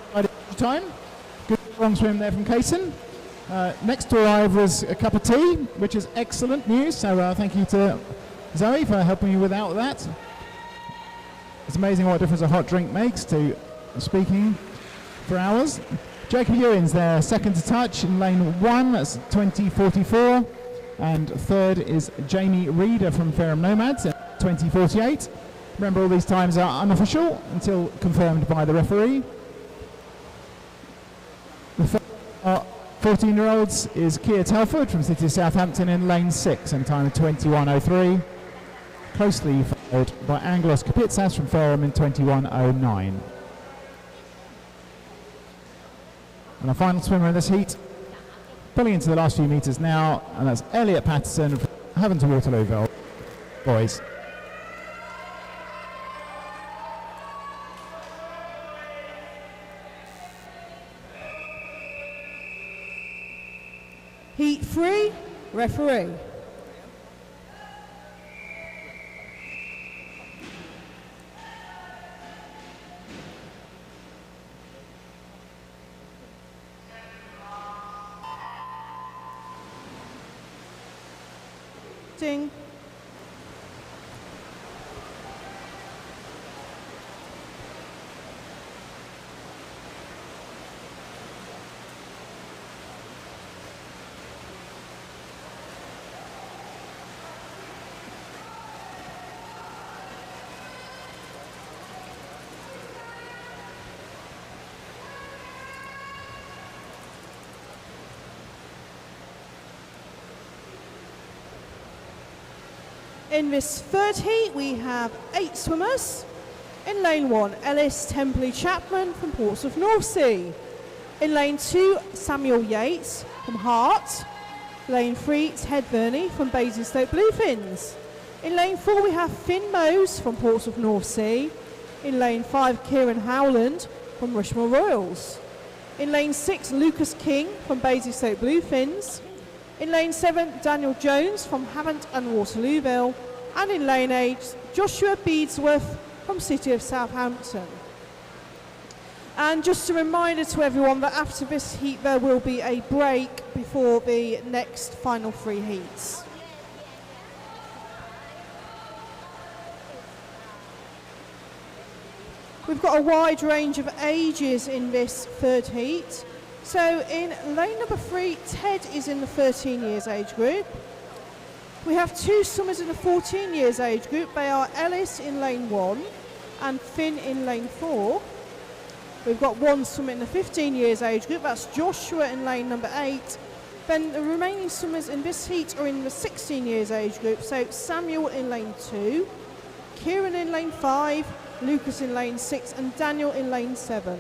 Speaker 2: time. Good long swim there from Kason. Next to arrive was a cup of tea, which is excellent news. So thank you to Zoe for helping me without that. It's amazing what difference a hot drink makes to speaking for hours. Jacob Ewins there, second to touch in lane 1. That's 20:44. And third is Jamie Reeder from Fareham Nomads at 20:48. Remember, all these times are unofficial until confirmed by the referee. The 14-year-olds is Keir Telford from City of Southampton in lane 6 and time of 21:03. Closely followed by Angelos Kapitsas from Fareham in 21:09. And our final swimmer in this heat, pulling into the last few metres now, and that's Elliot Patterson from Havant to Waterlooville boys.
Speaker 1: Heat 3, referee. Ding. In this third heat, we have 8 swimmers. In lane 1, Ellis Templey Chapman from Portsmouth North Sea. In lane 2, Samuel Yates from Hart. Lane 3, Ted Verney from Basingstoke Bluefins. In lane 4, we have Finn Mose from Portsmouth North Sea. In lane 5, Kieran Howland from Rushmore Royals. In lane 6, Lucas King from Basingstoke Bluefins. In lane 7, Daniel Jones from Havant and Waterlooville. And in lane 8, Joshua Beadsworth from City of Southampton. And just a reminder to everyone that after this heat there will be a break before the next final 3 heats. We've got a wide range of ages in this third heat. So in lane number 3, Ted is in the 13 years age group. We have 2 swimmers in the 14 years age group. They are Ellis in lane 1 and Finn in lane 4. We've got 1 swimmer in the 15 years age group. That's Joshua in lane number 8. Then the remaining swimmers in this heat are in the 16 years age group. So Samuel in lane 2, Kieran in lane 5, Lucas in lane 6 and Daniel in lane 7.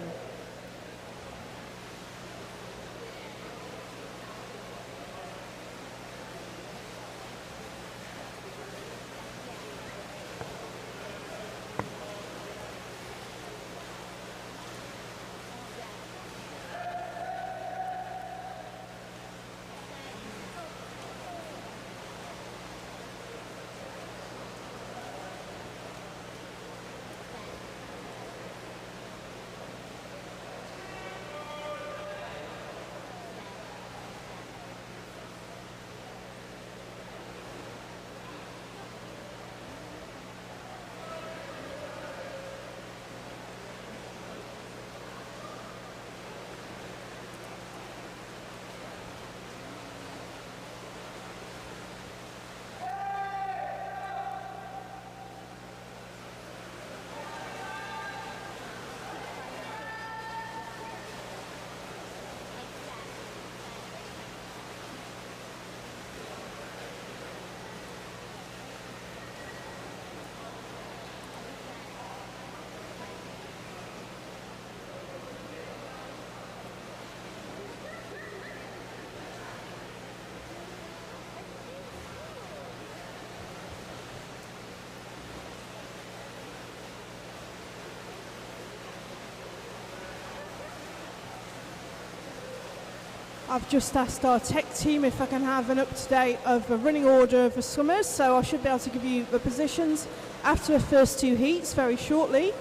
Speaker 1: I've just asked our tech team if I can have an up-to-date of the running order of the swimmers, so I should be able to give you the positions after the first 2 heats very shortly.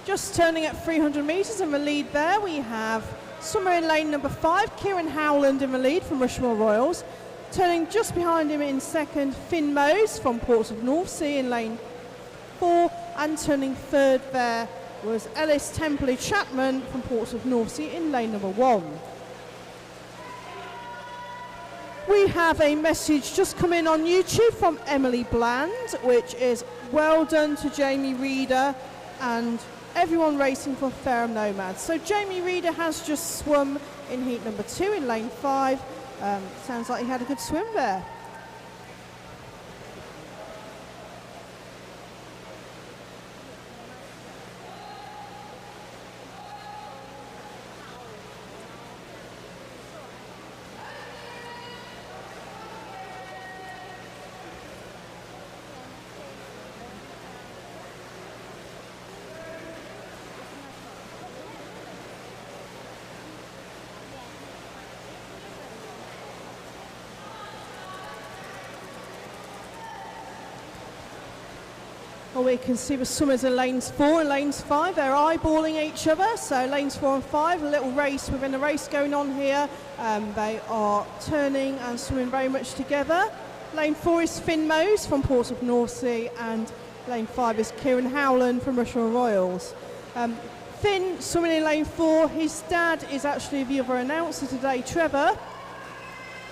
Speaker 1: Just turning at 300 metres in the lead there, we have swimmer in lane number 5, Kieran Howland in the lead from Rushmore Royals. Turning just behind him in second, Finn Mose from Portsmouth North Sea in lane 4, and turning third there was Ellis Templey Chapman from Portsmouth North Sea in lane number 1. We have a message just come in on YouTube from Emily Bland, which is well done to Jamie Reeder and everyone racing for Fareham Nomads. So Jamie Reeder has just swum in heat number 2 in lane 5. Sounds like he had a good swim there. Well, we can see the swimmers in lanes 4 and lanes 5. They're eyeballing each other. So lanes 4 and 5, a little race within a race going on here. They are turning and swimming very much together. Lane 4 is Finn Mose from Portsmouth North Sea, and lane 5 is Kieran Howland from Rushmore Royals. Finn swimming in lane 4. His dad is actually the other announcer today, Trevor.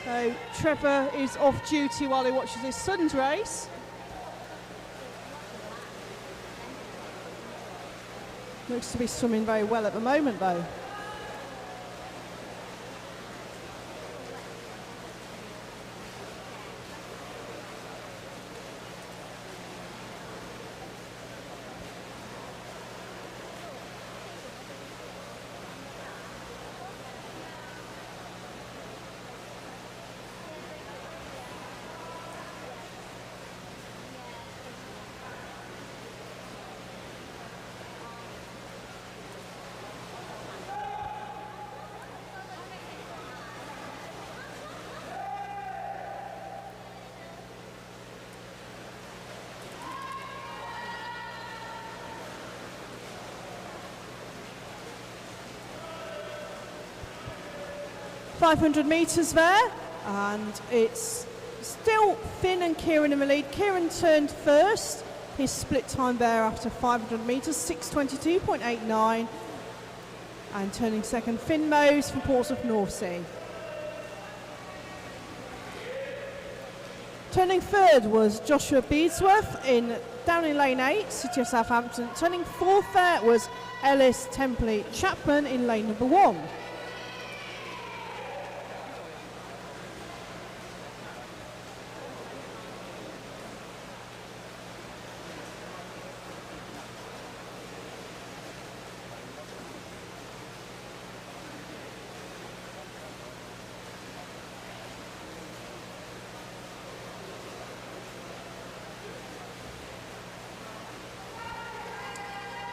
Speaker 1: So Trevor is off duty while he watches his son's race. Looks to be swimming very well at the moment though. .500 metres there, and it's still Finn and Kieran in the lead. Kieran turned first. His split time there after 500 metres, 6:22.89, and turning second, Finn Mose from Portsmouth North Sea. Turning third was Joshua Beadsworth down in lane 8, City of Southampton. Turning fourth there was Ellis Templey Chapman in lane number 1.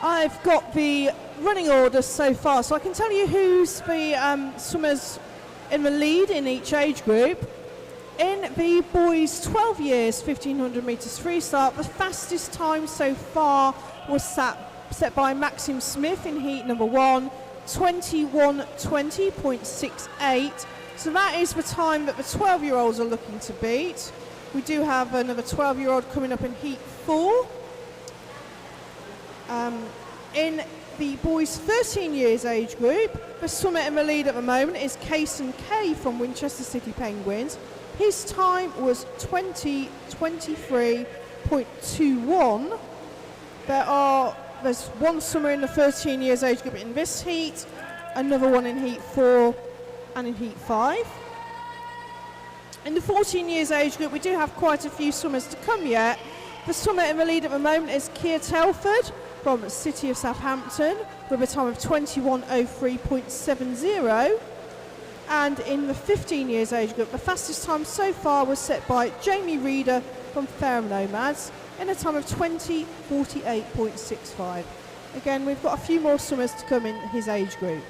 Speaker 1: I've got the running order so far, so I can tell you who's the swimmers in the lead in each age group. In the boys 12 years, 1500 metres freestyle, the fastest time so far was set by Maxim Smith in heat number 1, 21:20.68. So that is the time that the 12-year-olds are looking to beat. We do have another 12-year-old coming up in heat 4. In the boys 13 years age group, the swimmer in the lead at the moment is Kason Kay from Winchester City Penguins. His time was 20:23.21. There's one swimmer in the 13 years age group in this heat, another one in heat 4 and in heat 5. In the 14 years age group, we do have quite a few swimmers to come yet. The swimmer in the lead at the moment is Keir Telford from City of Southampton with a time of 21:03.70. And in the 15 years age group, the fastest time so far was set by Jamie Reeder from Fareham Nomads in a time of 20:48.65. Again, we've got a few more swimmers to come in his age group.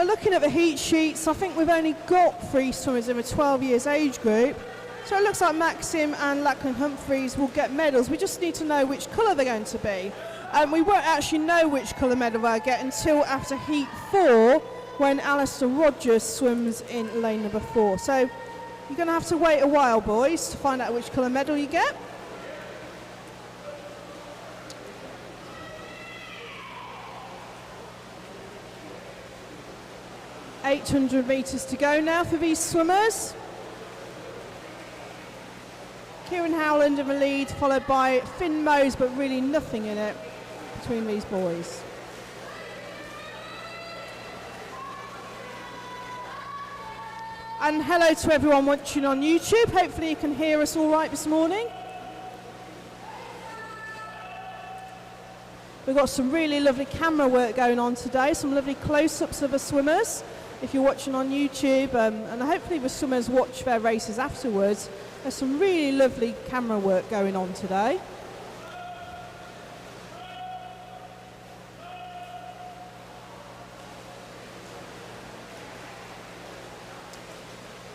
Speaker 1: Looking at the heat sheets, I think we've only got 3 swimmers in the 12 years age group. So it looks like Maxim and Lachlan Humphreys will get medals. We just need to know which colour they're going to be. We won't actually know which colour medal they'll get until after heat 4, when Alistair Rogers swims in lane number 4. So you're going to have to wait a while, boys, to find out which colour medal you get. .800 metres to go now for these swimmers. Kieran Howland in the lead, followed by Finn Mose, but really nothing in it between these boys. And hello to everyone watching on YouTube. Hopefully you can hear us all right this morning. We've got some really lovely camera work going on today, some lovely close-ups of the swimmers if you're watching on YouTube, and hopefully the swimmers watch their races afterwards. There's some really lovely camera work going on today.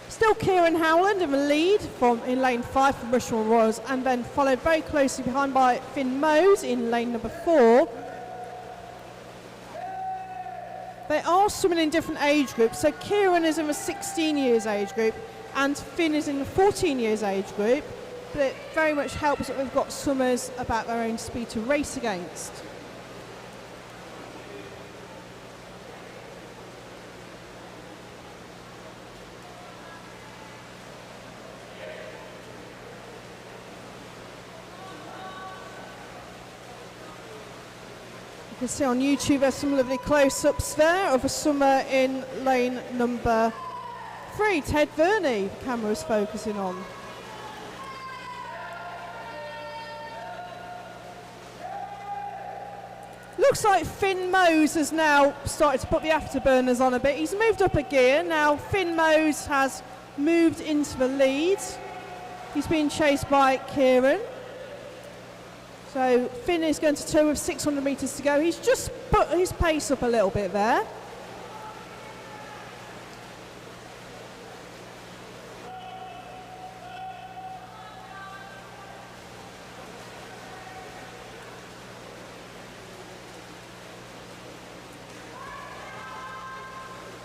Speaker 1: Still Kieran Howland in the lead in lane 5 for Rushmore Royals, and then followed very closely behind by Finn Mose in lane number 4. They are swimming in different age groups, so Kieran is in the 16 years age group and Finn is in the 14 years age group, but it very much helps that we've got swimmers about their own speed to race against. You can see on YouTube there's some lovely close-ups there of a swimmer in lane number 3, Ted Verney, the camera is focusing on. Looks like Finn Mose has now started to put the afterburners on a bit. He's moved up a gear. Now Finn Mose has moved into the lead. He's being chased by Kieran. So Finn is going to turn with 600 metres to go. He's just put his pace up a little bit there.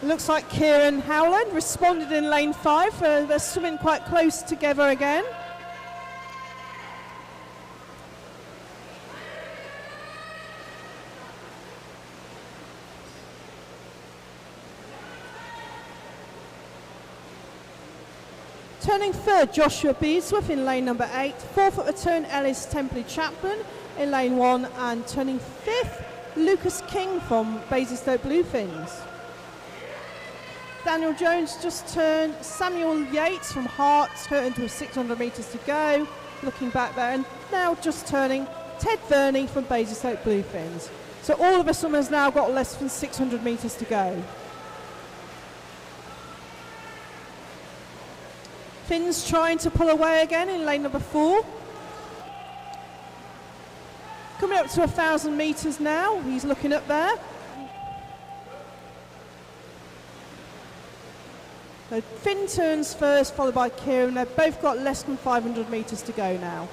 Speaker 1: Looks like Kieran Howland responded in lane 5. They're swimming quite close together again. Turning third, Joshua Beadsworth in lane number 8. Fourth at the turn, Ellis Templey Chaplin in lane 1. And turning fifth, Lucas King from Basingstoke Bluefins. Daniel Jones just turned. Samuel Yates from Hearts turned with 600 metres to go. Looking back there, and now just turning, Ted Verney from Basingstoke Bluefins. So all of the swimmers now got less than 600 metres to go. Finn's trying to pull away again in lane number 4. Coming up to 1,000 metres now, he's looking up there. So Finn turns first, followed by Kieran. They've both got less than 500 metres to go now.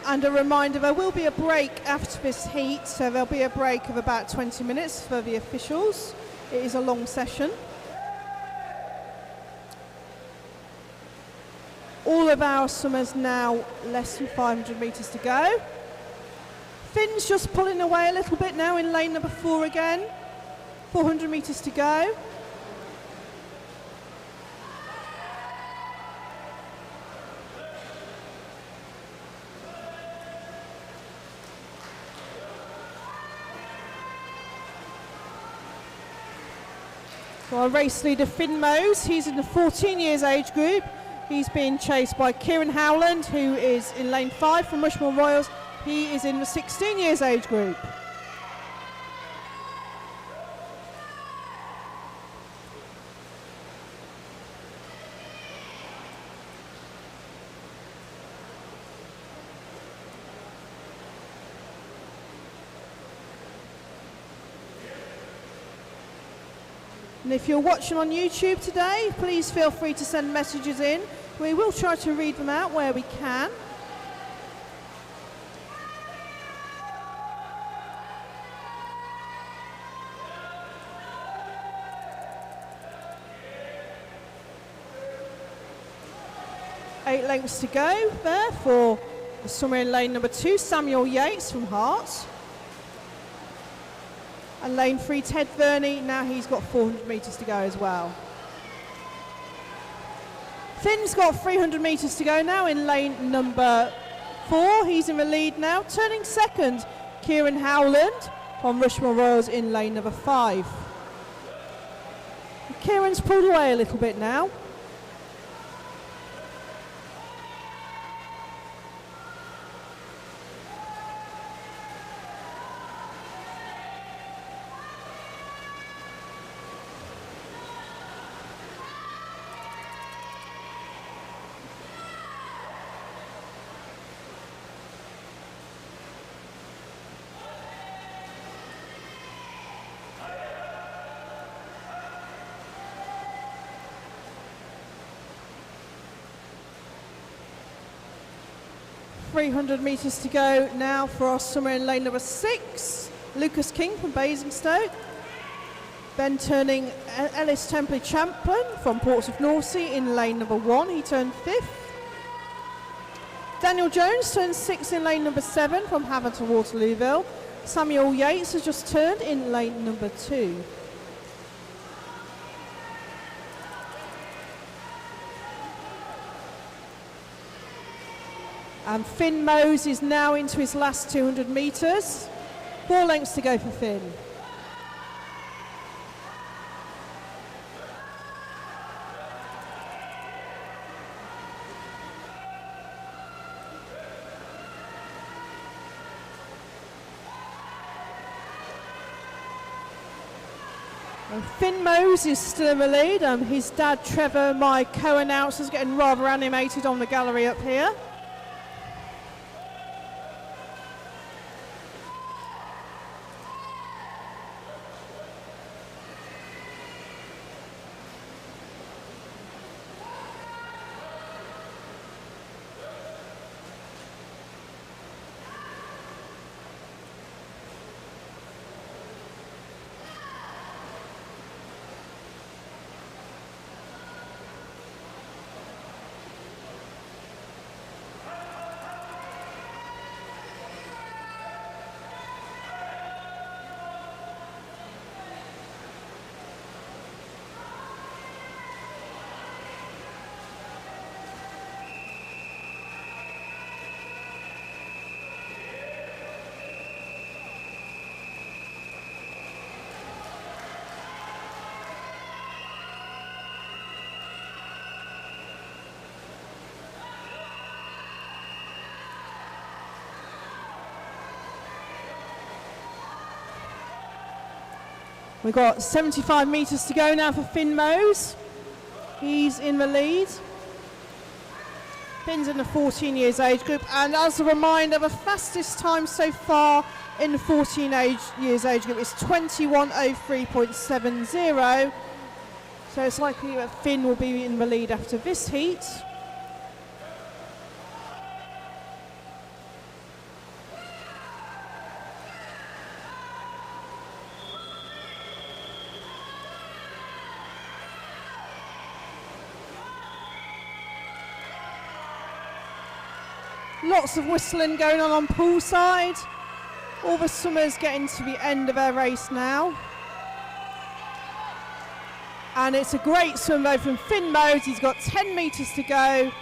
Speaker 1: And a reminder, there will be a break after this heat, so there'll be a break of about 20 minutes for the officials. It is a long session. All of our swimmers now less than 500 metres to go. Finn's just pulling away a little bit now in lane number 4 again. 400 metres to go. So our race leader Finn Mose, he's in the 14 years age group. He's being chased by Kieran Howland, who is in lane 5 from Rushmore Royals. He is in the 16 years age group. And if you're watching on YouTube today, please feel free to send messages in. We will try to read them out where we can. Eight lengths to go there for somewhere in lane number 2, Samuel Yates from Hearts. And lane 3, Ted Verney, now he's got 400 metres to go as well. Finn's got 300 metres to go now in lane number 4. He's in the lead now. Turning second, Kieran Howland from Rushmore Royals in lane number 5. Kieran's pulled away a little bit now. .300 metres to go now for us somewhere in lane number 6. Lucas King from Basingstoke. Then turning Ellis Templey Champlin from Portsmouth Northsea in lane number 1. He turned 5th. Daniel Jones turned 6th in lane number 7 from Haverton Waterlooville. Samuel Yates has just turned in lane number 2. And Finn Mose is now into his last 200 metres. 4 lengths to go for Finn. And Finn Mose is still in the lead. His dad, Trevor, my co-announcer, is getting rather animated on the gallery up here. We've got 75 metres to go now for Finn Mose. He's in the lead. Finn's in the 14 years age group, and as a reminder, the fastest time so far in the 14 years age group is 21:03.70. So it's likely that Finn will be in the lead after this heat. Lots of whistling going on poolside. All the swimmers getting to the end of their race now. And it's a great swim though from Finn Mose. He's got 10 metres to go.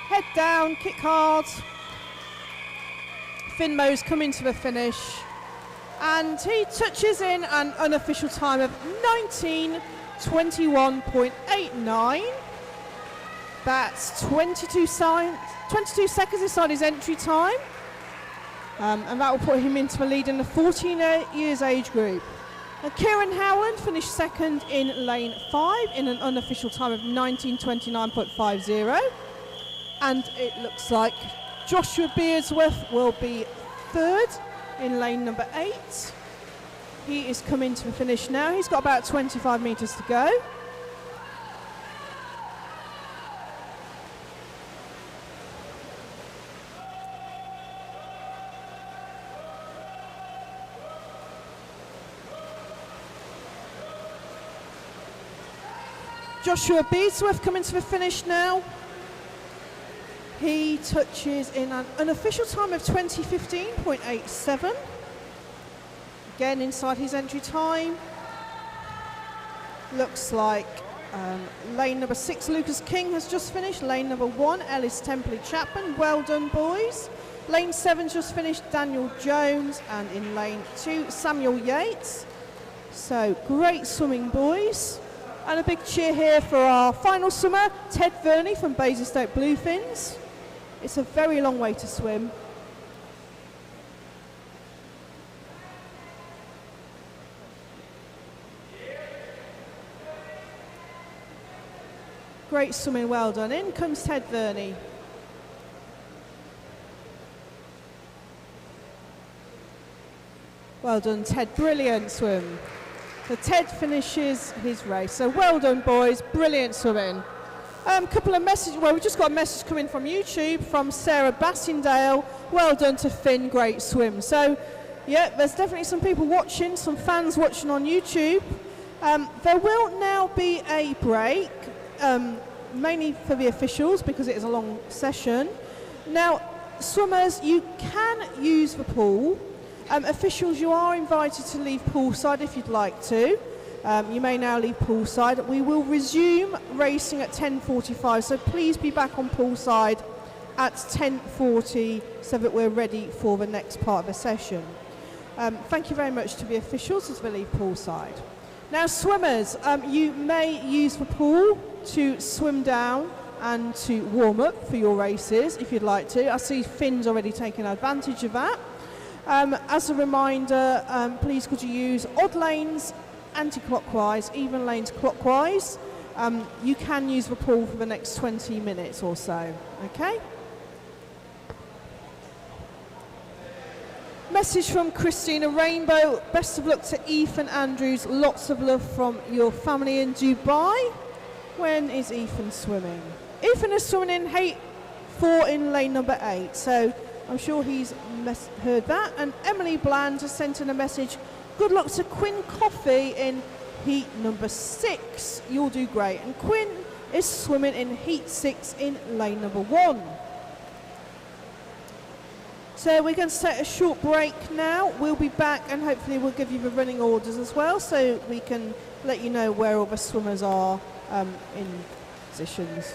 Speaker 1: Head down, kick hard. Finn Mose coming to the finish. And he touches in an unofficial time of 19:21.89. That's 22 seconds inside his entry time. And that will put him into the lead in the 14 years age group. And Kieran Howland finished second in lane 5 in an unofficial time of 19:29.50. And it looks like Joshua Beardsworth will be third in lane number 8. He is coming to the finish now. He's got about 25 metres to go. Joshua Beadsworth coming to the finish now. He touches in an unofficial time of 20:15.87. Again inside his entry time. Looks like lane number 6 Lucas King has just finished. Lane number 1 Ellis Templey Chapman. Well done, boys. Lane 7 just finished Daniel Jones, and in lane 2 Samuel Yates. So great swimming, boys. And a big cheer here for our final swimmer, Ted Verney from Basingstoke Bluefins. It's a very long way to swim. Great swimming, well done. In comes Ted Verney. Well done, Ted. Brilliant swim. So Ted finishes his race. So well done, boys. Brilliant swimming. Couple of messages. Well, we just got a message coming from YouTube from Sarah Bassingdale. Well done to Finn. Great swim. So, yeah, there's definitely some people watching, some fans watching on YouTube. There will now be a break, mainly for the officials because it is a long session. Now, swimmers, you can use the pool. Officials, you are invited to leave poolside if you'd like to. You may now leave poolside. We will resume racing at 10:45, so please be back on poolside at 10:40 so that we're ready for the next part of the session. Thank you very much to the officials as they leave poolside. Now, swimmers, you may use the pool to swim down and to warm up for your races if you'd like to. I see Finn's already taken advantage of that. As a reminder, please could you use odd lanes anti-clockwise, even lanes clockwise. You can use the pool for the next 20 minutes or so, okay? Message from Christina Rainbow. Best of luck to Ethan Andrews. Lots of love from your family in Dubai. When is Ethan swimming? Ethan is swimming in heat 4 in lane number 8, so I'm sure he's heard that. And Emily Bland has sent in a message. Good luck to Quinn Coffey in heat number 6. You'll do great. And Quinn is swimming in heat 6 in lane number 1. So we're going to take a short break now. We'll be back and hopefully we'll give you the running orders as well so we can let you know where all the swimmers are in positions.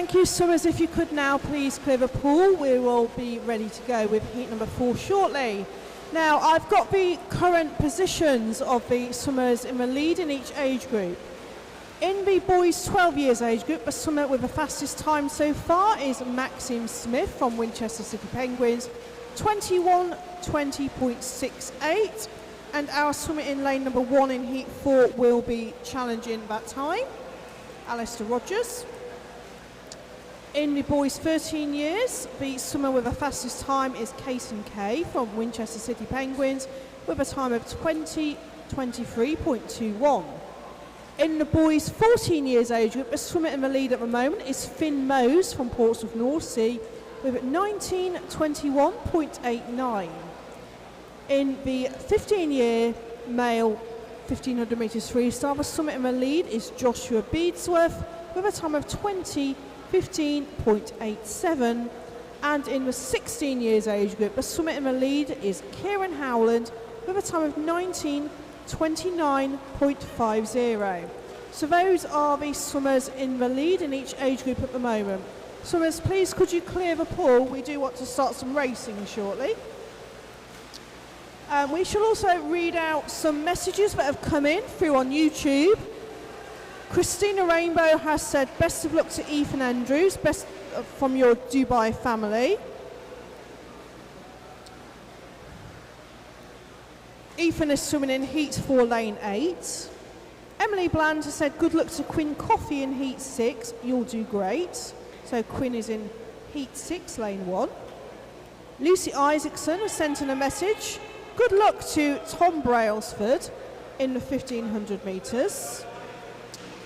Speaker 1: Thank you, swimmers. If you could now please clear the pool, we will be ready to go with heat number 4 shortly. Now, I've got the current positions of the swimmers in the lead in each age group. In the boys 12 years age group, the swimmer with the fastest time so far is Maxim Smith from Winchester City Penguins, 21:20.68, and our swimmer in lane number 1 in heat 4 will be challenging that time, Alistair Rogers. In the boys 13 years, the swimmer with the fastest time is Kason Kay from Winchester City Penguins with a time of 20:23.21. In the boys 14 years age group, the swimmer in the lead at the moment is Finn Mose from Portsmouth North Sea with 19:21.89. In the 15-year male 1500 metres freestyle, the swimmer in the lead is Joshua Beadsworth with a time of 20:15.87, and in the 16 years age group, the swimmer in the lead is Kieran Howland with a time of 19:29.50. So those are the swimmers in the lead in each age group at the moment. Swimmers, please could you clear the pool? We do want to start some racing shortly. We shall also read out some messages that have come in through on YouTube. Christina Rainbow has said, best of luck to Ethan Andrews, best from your Dubai family. Ethan is swimming in heat 4 lane 8. Emily Bland has said, good luck to Quinn Coffey in heat 6, you'll do great. So Quinn is in heat 6 lane 1. Lucy Isaacson has sent in a message, good luck to Tom Brailsford in the 1500 metres.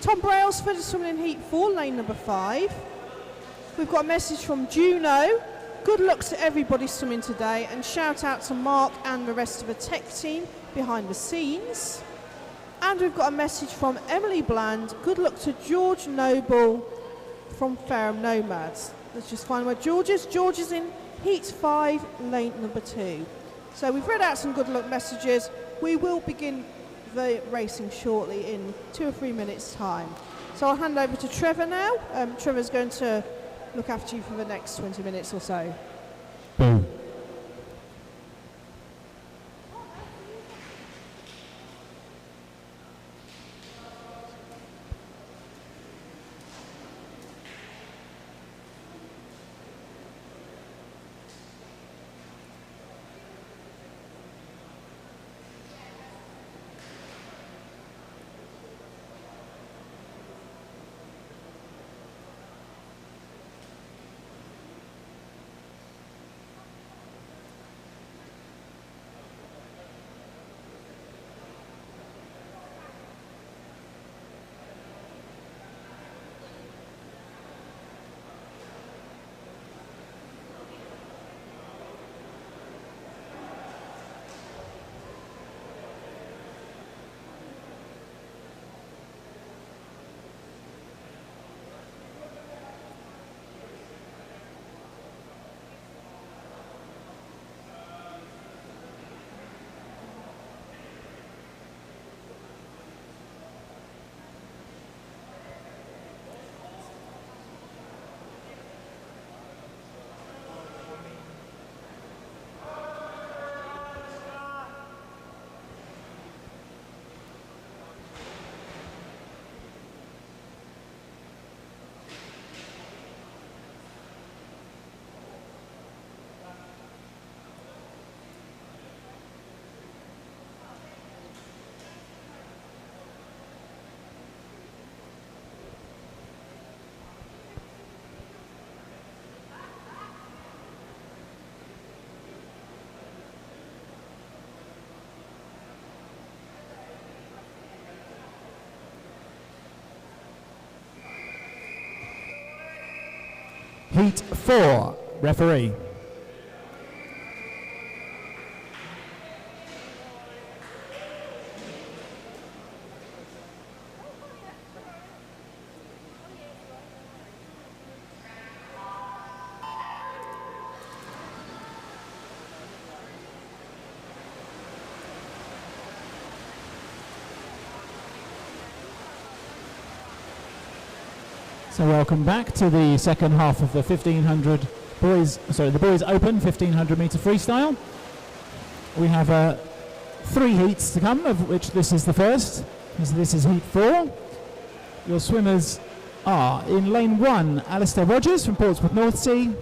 Speaker 1: Tom Brailsford is swimming in heat 4, lane number 5. We've got a message from Juno. Good luck to everybody swimming today, and shout out to Mark and the rest of the tech team behind the scenes. And we've got a message from Emily Bland. Good luck to George Noble from Fareham Nomads. Let's just find where George is. George is in heat 5, lane number 2. So we've read out some good luck messages. We will begin the racing shortly in 2 or 3 minutes time. So I'll hand over to Trevor now. Trevor's going to look after you for the next 20 minutes or so.
Speaker 2: Boom. Heat 4, referee. So welcome back to the second half of the 1500 boys, sorry, the boys open 1500 meter freestyle. We have 3 heats to come, of which this is the first. This is heat 4. Your swimmers are in lane 1, Alistair Rogers from Portsmouth North Sea.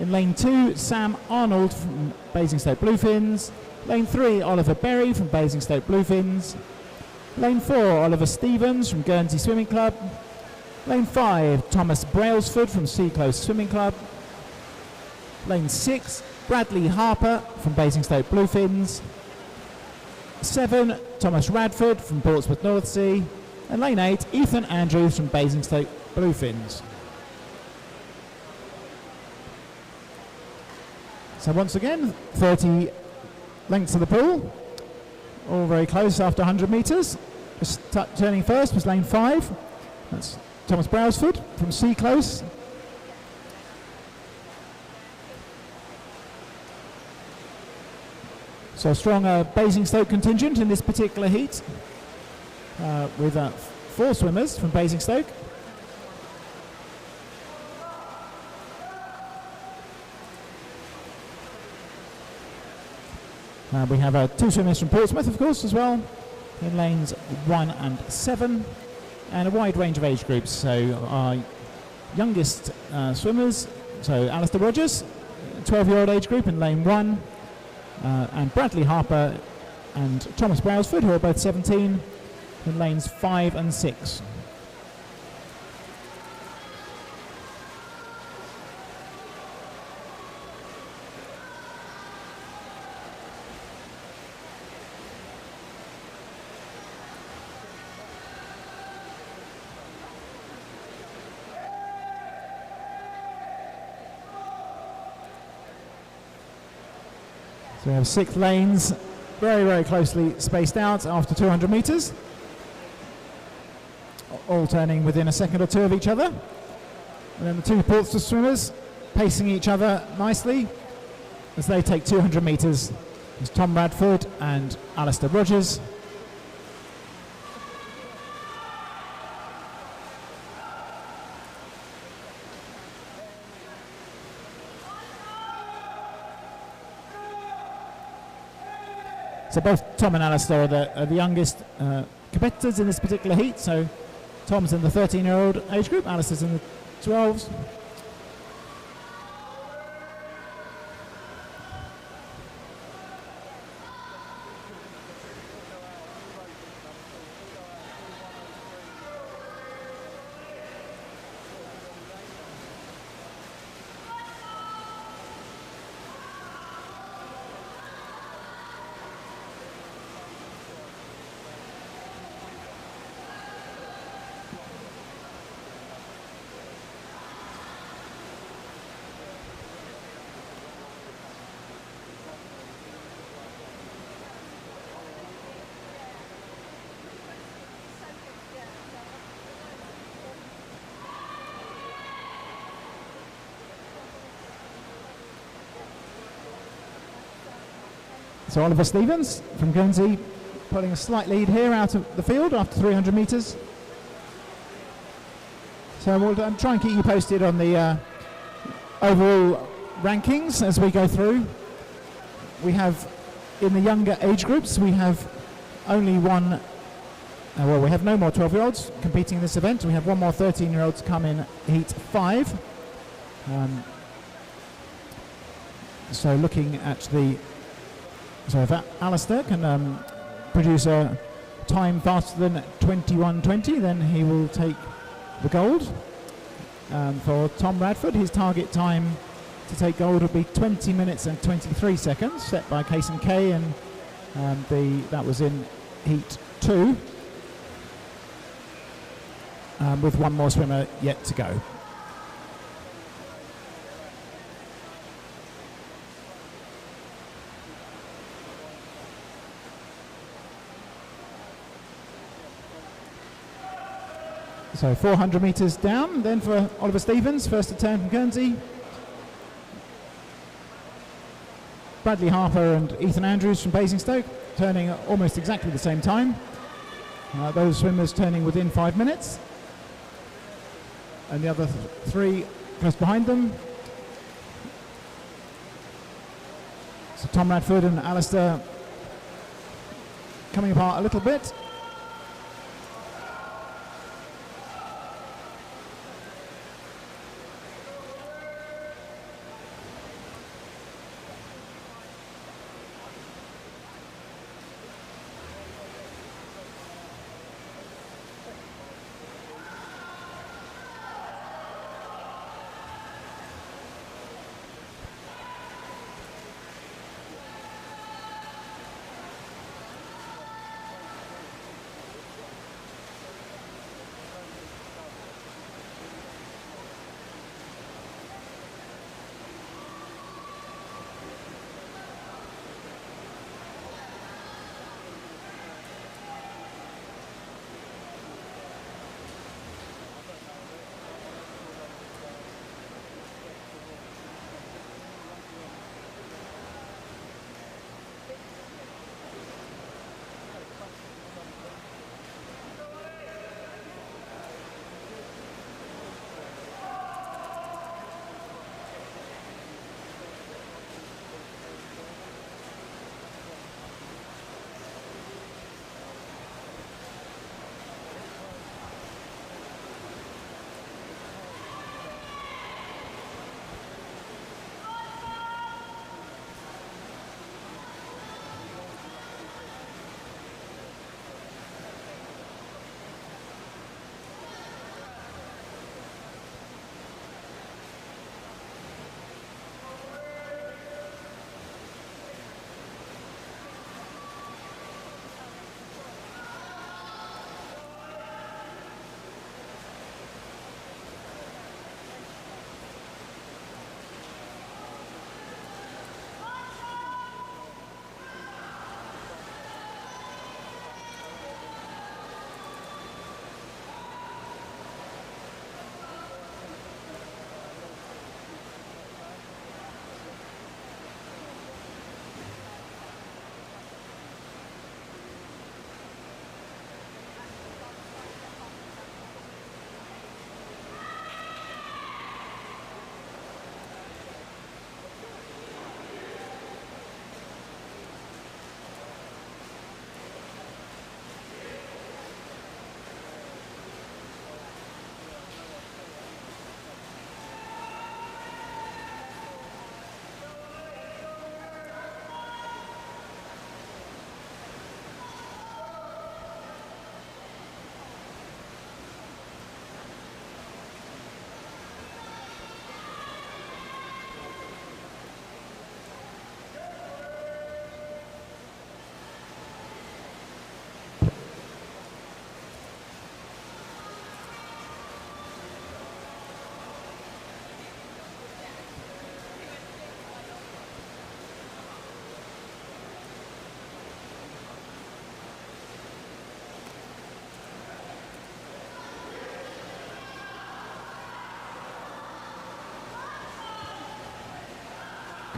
Speaker 2: In lane 2, Sam Arnold from Basingstoke Bluefins. Lane 3, Oliver Berry from Basingstoke Bluefins. Lane 4, Oliver Stevens from Guernsey Swimming Club. Lane 5, Thomas Brailsford from Sea Close Swimming Club. Lane 6, Bradley Harper from Basingstoke Bluefins. 7, Thomas Radford from Portsmouth North Sea. And lane 8, Ethan Andrews from Basingstoke Bluefins. So once again, 30 lengths of the pool, all very close after 100 metres. Turning first was lane 5. That's Thomas Brailsford from Sea Close. So strong Basingstoke contingent in this particular heat, with 4 swimmers from Basingstoke. We have 2 swimmers from Portsmouth, of course, as well, in lanes 1 and 7, and a wide range of age groups. So our youngest swimmers, so Alistair Rogers, 12-year-old age group in lane 1, and Bradley Harper and Thomas Brailsford, who are both 17, in lanes 5 and 6. So we have 6 lanes, very, very closely spaced out after 200 metres. All turning within a second or 2 of each other. And then the 2 Portsmouth swimmers pacing each other nicely as they take 200 metres. There's Tom Radford and Alistair Rogers. So both Tom and Alistair are the youngest competitors in this particular heat. So Tom's in the 13-year-old age group, Alistair's in the 12s. So Oliver Stevens from Guernsey putting a slight lead here out of the field after 300 metres. So we'll try and keep you posted on the overall rankings as we go through. We have, in the younger age groups, we have only one, well, we have no more 12-year-olds competing in this event. We have one more 13-year-old to come in heat 5. So looking at the, so if Alistair can produce a time faster than 21:20, then he will take the gold. For Tom Radford, his target time to take gold would be 20 minutes and 23 seconds, set by Kason Kay, and that was in heat 2, with one more swimmer yet to go. So 400 metres down, then for Oliver Stevens, first to turn from Guernsey. Bradley Harper and Ethan Andrews from Basingstoke, turning at almost exactly the same time. Those swimmers turning within 5 minutes. and the other three close behind them. So Tom Radford and Alistair coming apart a little bit.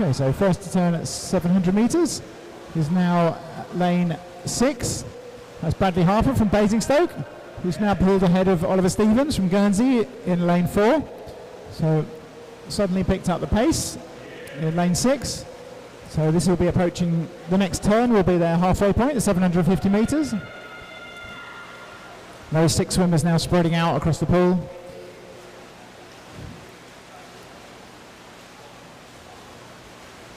Speaker 2: Okay, so first to turn at 700 metres is now lane 6. That's Bradley Harper from Basingstoke, who's now pulled ahead of Oliver Stevens from Guernsey in lane 4. So suddenly picked up the pace in lane 6. So this will be approaching, the next turn will be their halfway point, the 750 metres. Those 6 swimmers now spreading out across the pool.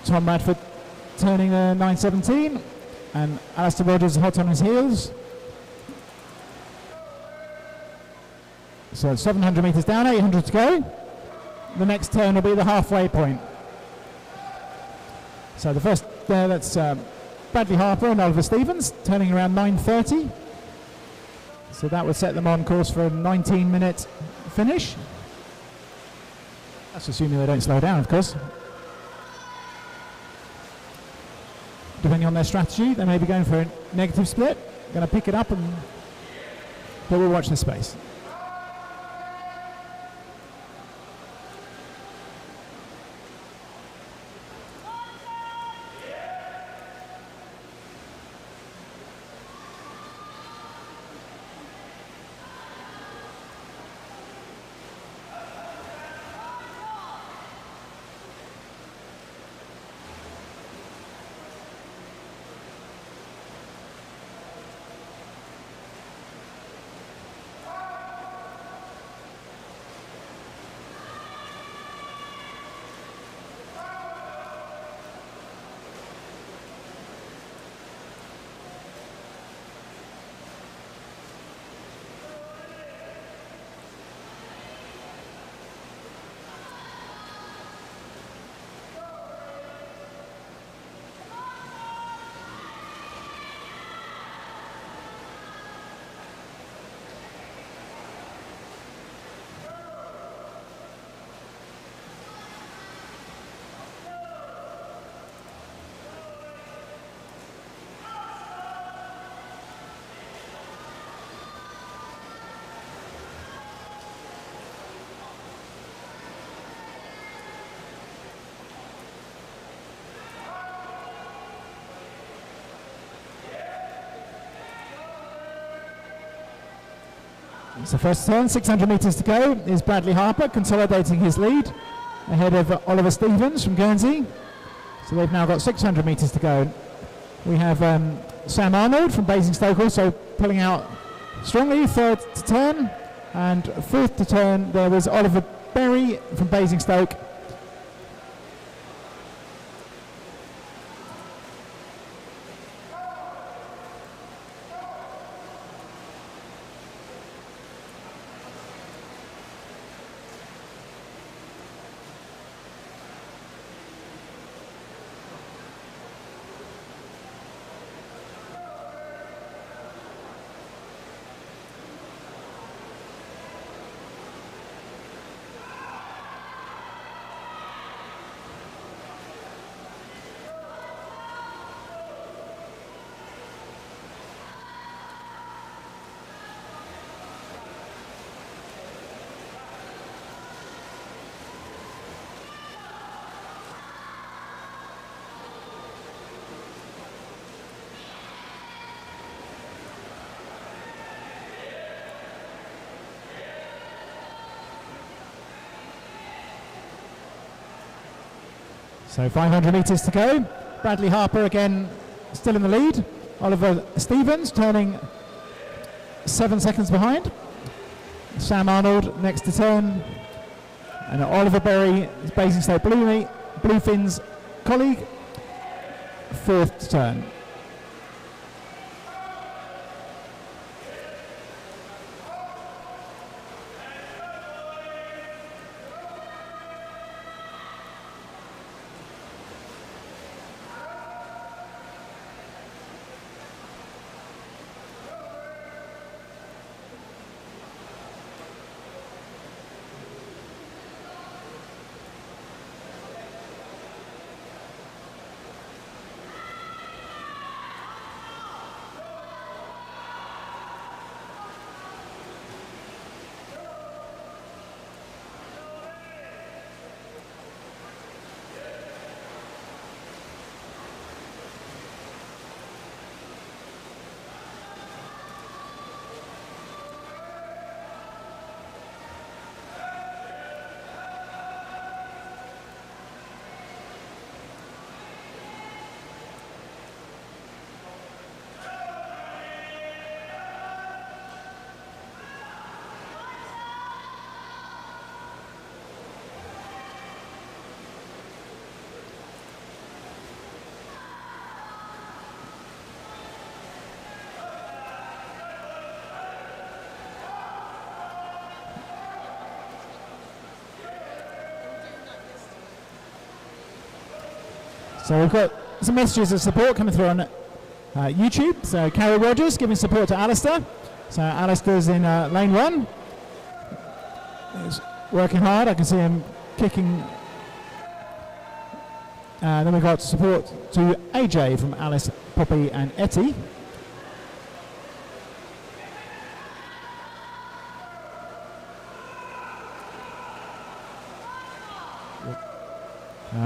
Speaker 2: Tom Radford turning 9.17 and Alistair Rogers hot on his heels. So 700 metres down, 800 to go. The next turn will be the halfway point. So the first there, that's Bradley Harper and Oliver Stevens turning around 9.30. So that would set them on course for a 19-minute finish. That's assuming they don't slow down, of course. Depending on their strategy, they may be going for a negative split. Going to pick it up, but we'll watch this space. So first turn, 600 metres to go, is Bradley Harper consolidating his lead ahead of Oliver Stevens from Guernsey. So they've now got 600 metres to go. We have Sam Arnold from Basingstoke also pulling out strongly, third to turn, and fourth to turn there was Oliver Berry from Basingstoke. So 500 metres to go. Bradley Harper again still in the lead. Oliver Stevens turning 7 seconds behind. Sam Arnold next to turn. And Oliver Berry, Basingstoke Bluefin's colleague, fourth to turn. So we've got some messages of support coming through on YouTube. So Carrie Rogers giving support to Alistair. So Alistair's in lane 1. He's working hard. I can see him kicking. Then we've got support to AJ from Alice, Poppy and Etty.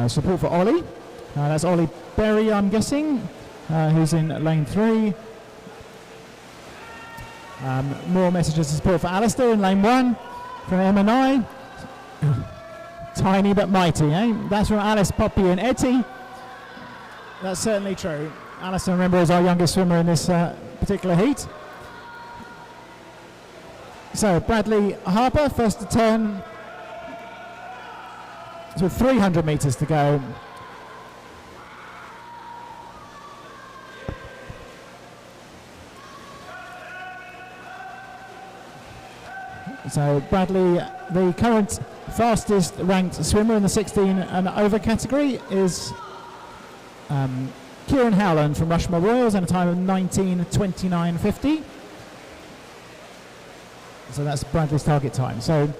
Speaker 2: Support for Ollie. That's Ollie Berry, I'm guessing, who's in lane 3. More messages of support for Alistair in lane 1 from Emma Nye. Tiny but mighty, eh? That's from Alice, Poppy and Etty. That's certainly true. Alistair, remember, is our youngest swimmer in this particular heat. So Bradley Harper, first to turn. So 300 metres to go. So Bradley, the current fastest ranked swimmer in the 16 and over category is Kieran Howland from Rushmore Royals and a time of 19:29.50. So that's Bradley's target time. So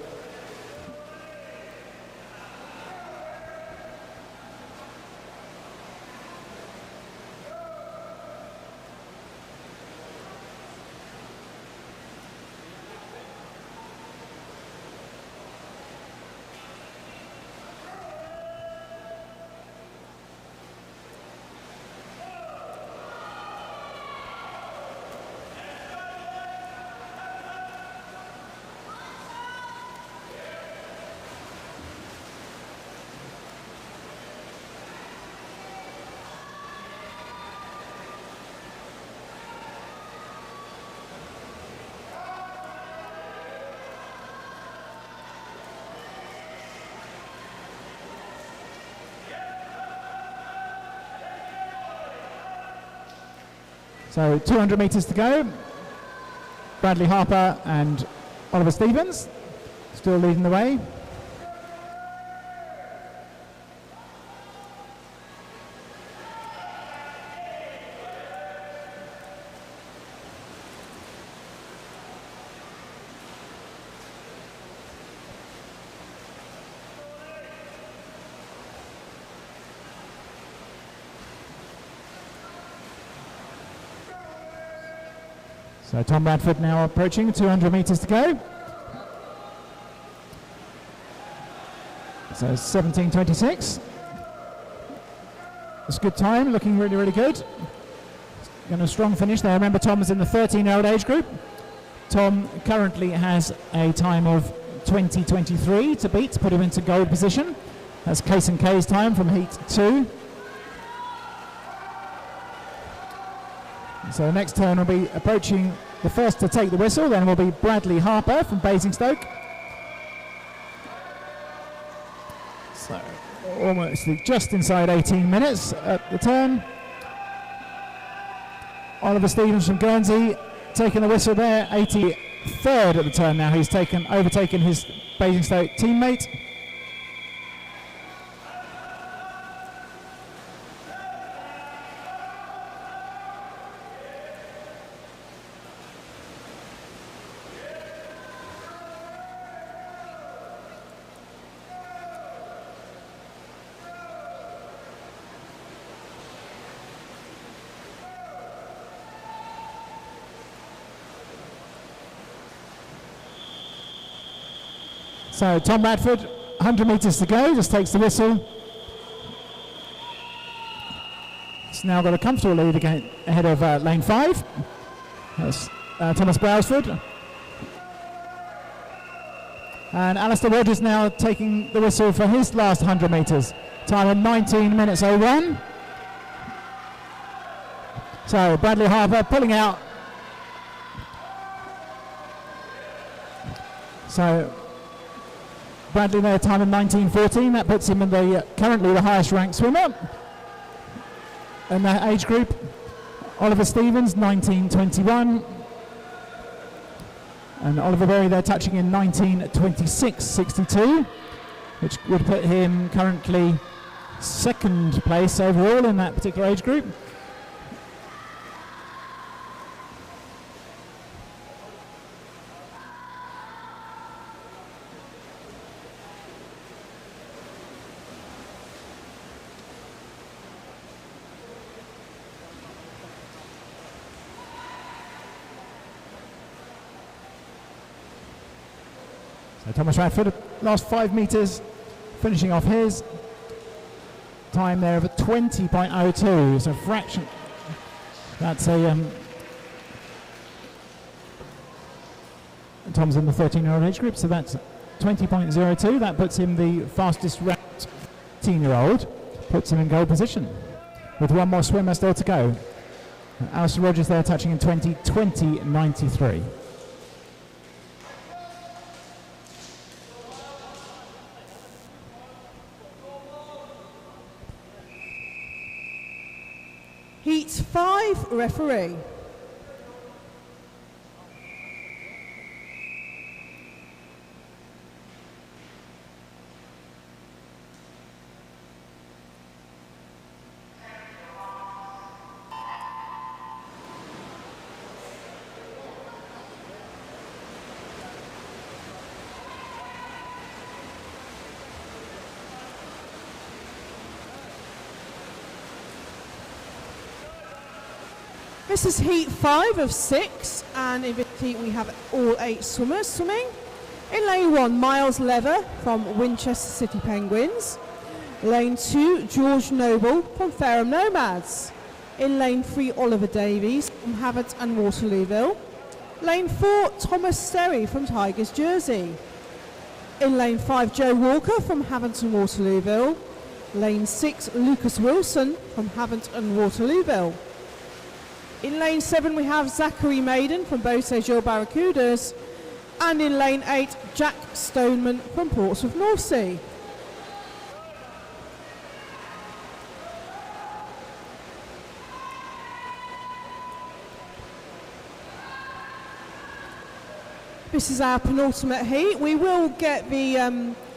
Speaker 2: So 200 metres to go. Bradley Harper and Oliver Stevens still leading the way. So Tom Bradford now approaching, 200 metres to go. So 17:26. It's a good time, looking really, really good. Got a strong finish there. Remember, Tom is in the 13-year-old age group. Tom currently has a time of 20:23 to beat, to put him into gold position. That's Case and K's time from Heat 2. So the next turn will be approaching the first to take the whistle, then will be Bradley Harper from Basingstoke. So almost just inside 18 minutes at the turn. Oliver Stevens from Guernsey taking the whistle there, 83rd at the turn now. He's overtaken his Basingstoke teammate. So Tom Bradford, 100 metres to go, just takes the whistle. He's now got a comfortable lead again ahead of lane 5. That's Thomas Brailsford. And Alistair Rogers now taking the whistle for his last 100 metres. Time of 19:01. So Bradley Harper pulling out. So Bradley there, time of 19:14. That puts him in the currently the highest ranked swimmer in that age group. Oliver Stevens, 19:21. And Oliver Berry there touching in 19:26.62, which would put him currently second place overall in that particular age group. So Thomas Bradford, last 5 metres, finishing off his time there of a 20.02, so a fraction. That's a Tom's in the 13-year-old age group, so that's 20.02. That puts him the fastest ranked 13-year-old, puts him in goal position with one more swimmer still to go. Alistair Rogers there touching in 20:20.93.
Speaker 1: Heat 5, referee. This is heat 5 of 6, and in this heat we have all 8 swimmers swimming. In lane 1, Miles Lever from Winchester City Penguins. Lane 2, George Noble from Fareham Nomads. In lane 3, Oliver Davies from Havant and Waterlooville. Lane 4, Thomas Sterry from Tigers Jersey. In lane 5, Joe Walker from Havant and Waterlooville. Lane 6, Lucas Wilson from Havant and Waterlooville. In lane 7 we have Zachary Maiden from Beausejour Barracudas, and in lane 8 Jack Stoneman from Portsmouth North Sea. This is our penultimate heat. We will get the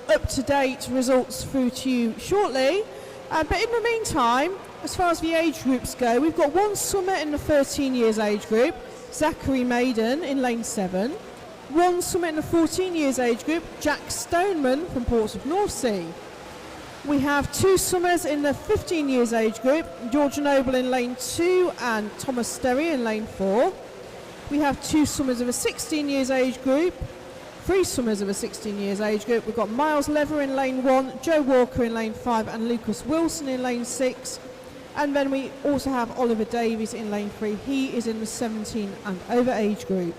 Speaker 1: up-to-date results through to you shortly. But in the meantime, as far as the age groups go, we've got one swimmer in the 13 years age group, Zachary Maiden in lane 7. One swimmer in the 14 years age group, Jack Stoneman from Portsmouth North Sea. We have two swimmers in the 15 years age group, George Noble in lane 2 and Thomas Sterry in lane 4. We have two swimmers of a 16 years age group, three swimmers of a 16 years age group. We've got Miles Lever in lane 1, Joe Walker in lane 5 and Lucas Wilson in lane 6. And then we also have Oliver Davies in lane 3. He is in the 17 and over age group.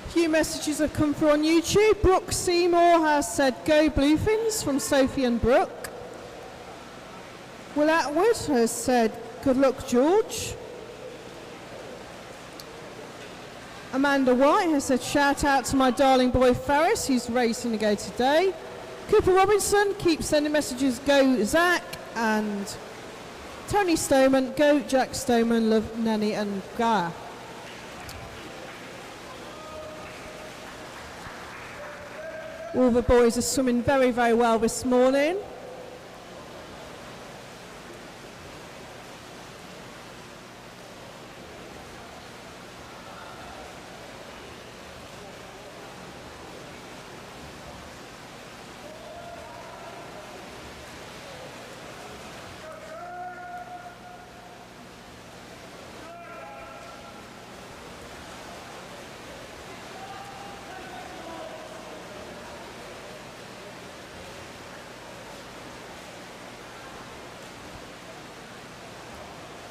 Speaker 1: Few messages have come through on YouTube. Brooke Seymour has said go Bluefins from Sophie and Brooke. Will Atwood has said good luck George. Amanda White has said shout out to my darling boy Ferris, he's racing to go today. Cooper Robinson keeps sending messages go Zach, and Tony Stoneman go Jack Stoneman, love Nanny and Gaia. All the boys are swimming very, very well this morning.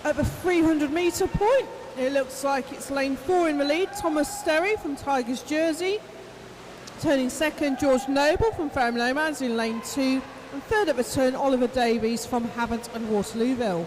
Speaker 1: At the 300 metre point, it looks like it's lane 4 in the lead, Thomas Sterry from Tigers Jersey. Turning second, George Noble from Fareham Nomads in lane 2. And third at the turn, Oliver Davies from Havant and Waterlooville.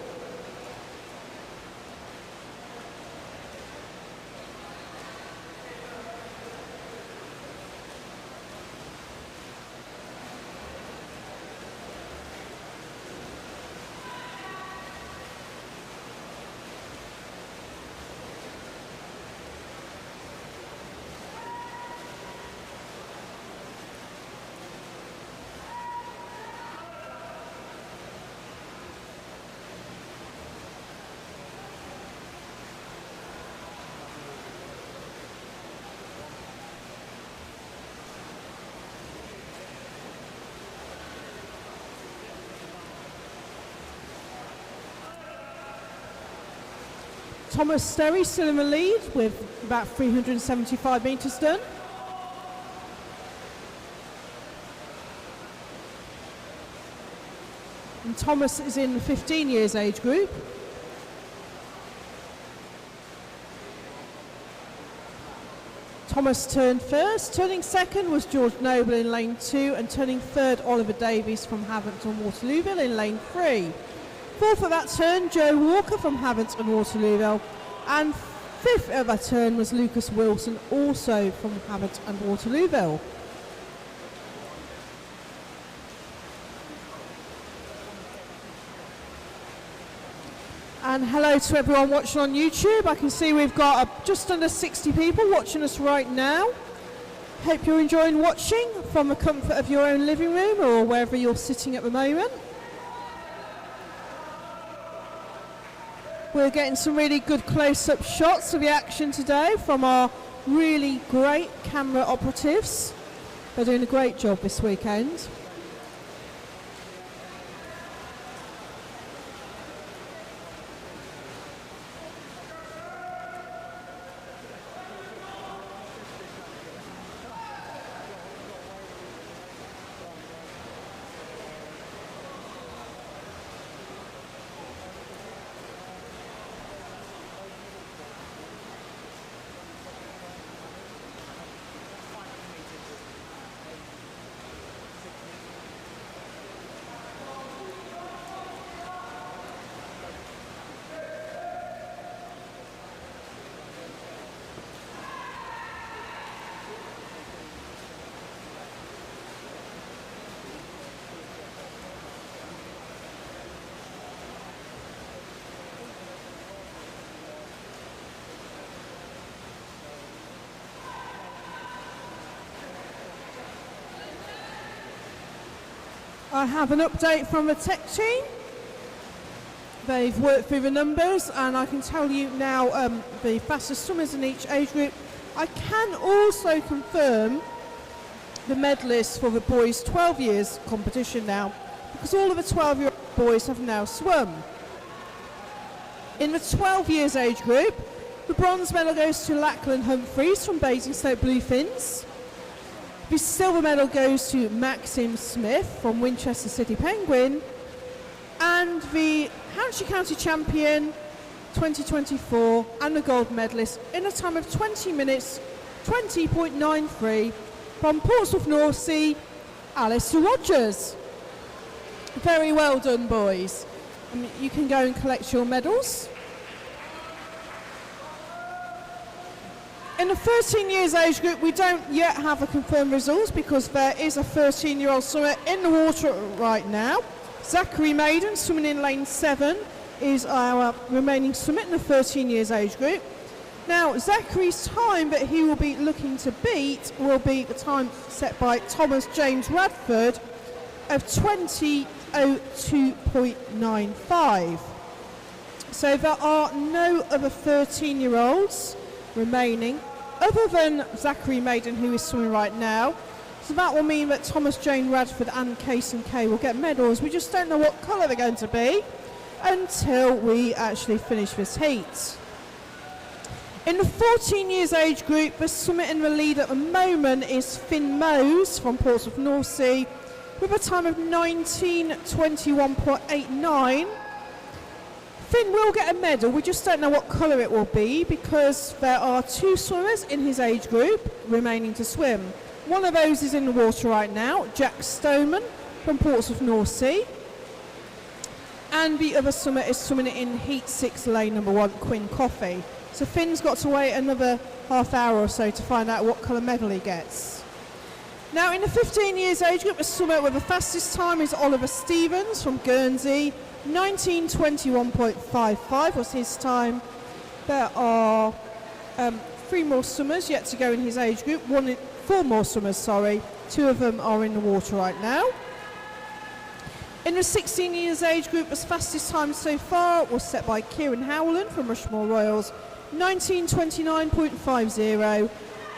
Speaker 1: Thomas Sterry still in the lead with about 375 metres done. And Thomas is in the 15 years age group. Thomas turned first. Turning second was George Noble in lane 2, and turning third, Oliver Davies from Havant and Waterlooville in lane 3. Fourth at that turn, Joe Walker from Havant and Waterlooville. And fifth at that turn was Lucas Wilson, also from Havant and Waterlooville. And hello to everyone watching on YouTube. I can see we've got just under 60 people watching us right now. Hope you're enjoying watching from the comfort of your own living room or wherever you're sitting at the moment. We're getting some really good close-up shots of the action today from our really great camera operatives. They're doing a great job this weekend. I have an update from the tech team. They've worked through the numbers, and I can tell you now the fastest swimmers in each age group. I can also confirm the medalists for the boys 12 years competition now, because all of the 12-year-old boys have now swum. In the 12 years age group, the bronze medal goes to Lachlan Humphreys from Basingstoke Bluefins. The silver medal goes to Maxim Smith from Winchester City Penguin. And the Hampshire County Champion 2024 and the gold medalist in a time of 20 minutes 20.93 from Portsmouth North Sea, Alistair Rogers. Very well done, boys. You can go and collect your medals. In the 13 years age group, we don't yet have a confirmed results because there is a 13-year-old swimmer in the water right now. Zachary Maiden, swimming in lane 7, is our remaining swimmer in the 13 years age group. Now, Zachary's time that he will be looking to beat will be the time set by Thomas James Radford of 20:02.95. So there are no other 13-year-olds remaining other than Zachary Maiden, who is swimming right now. So that will mean that Thomas Jane Radford and Case and Kay will get medals. We just don't know what colour they're going to be until we actually finish this heat. In the 14 years age group, the swimmer in the lead at the moment is Finn Mose from Portsmouth North Sea with a time of 19:21.89. Finn will get a medal, we just don't know what colour it will be because there are 2 swimmers in his age group remaining to swim. One of those is in the water right now, Jack Stoneman from Portsmouth North Sea. And the other swimmer is swimming in Heat 6, lane number 1, Quinn Coffey. So Finn's got to wait another half hour or so to find out what colour medal he gets. Now in the 15 years age group, the swimmer with the fastest time is Oliver Stevens from Guernsey. 19:21.55 was his time. There are 3 more swimmers yet to go in his age group. 4 more swimmers, sorry. 2 of them are in the water right now. In the 16 years age group, the fastest time so far was set by Kieran Howland from Rushmore Royals. 19:29.50.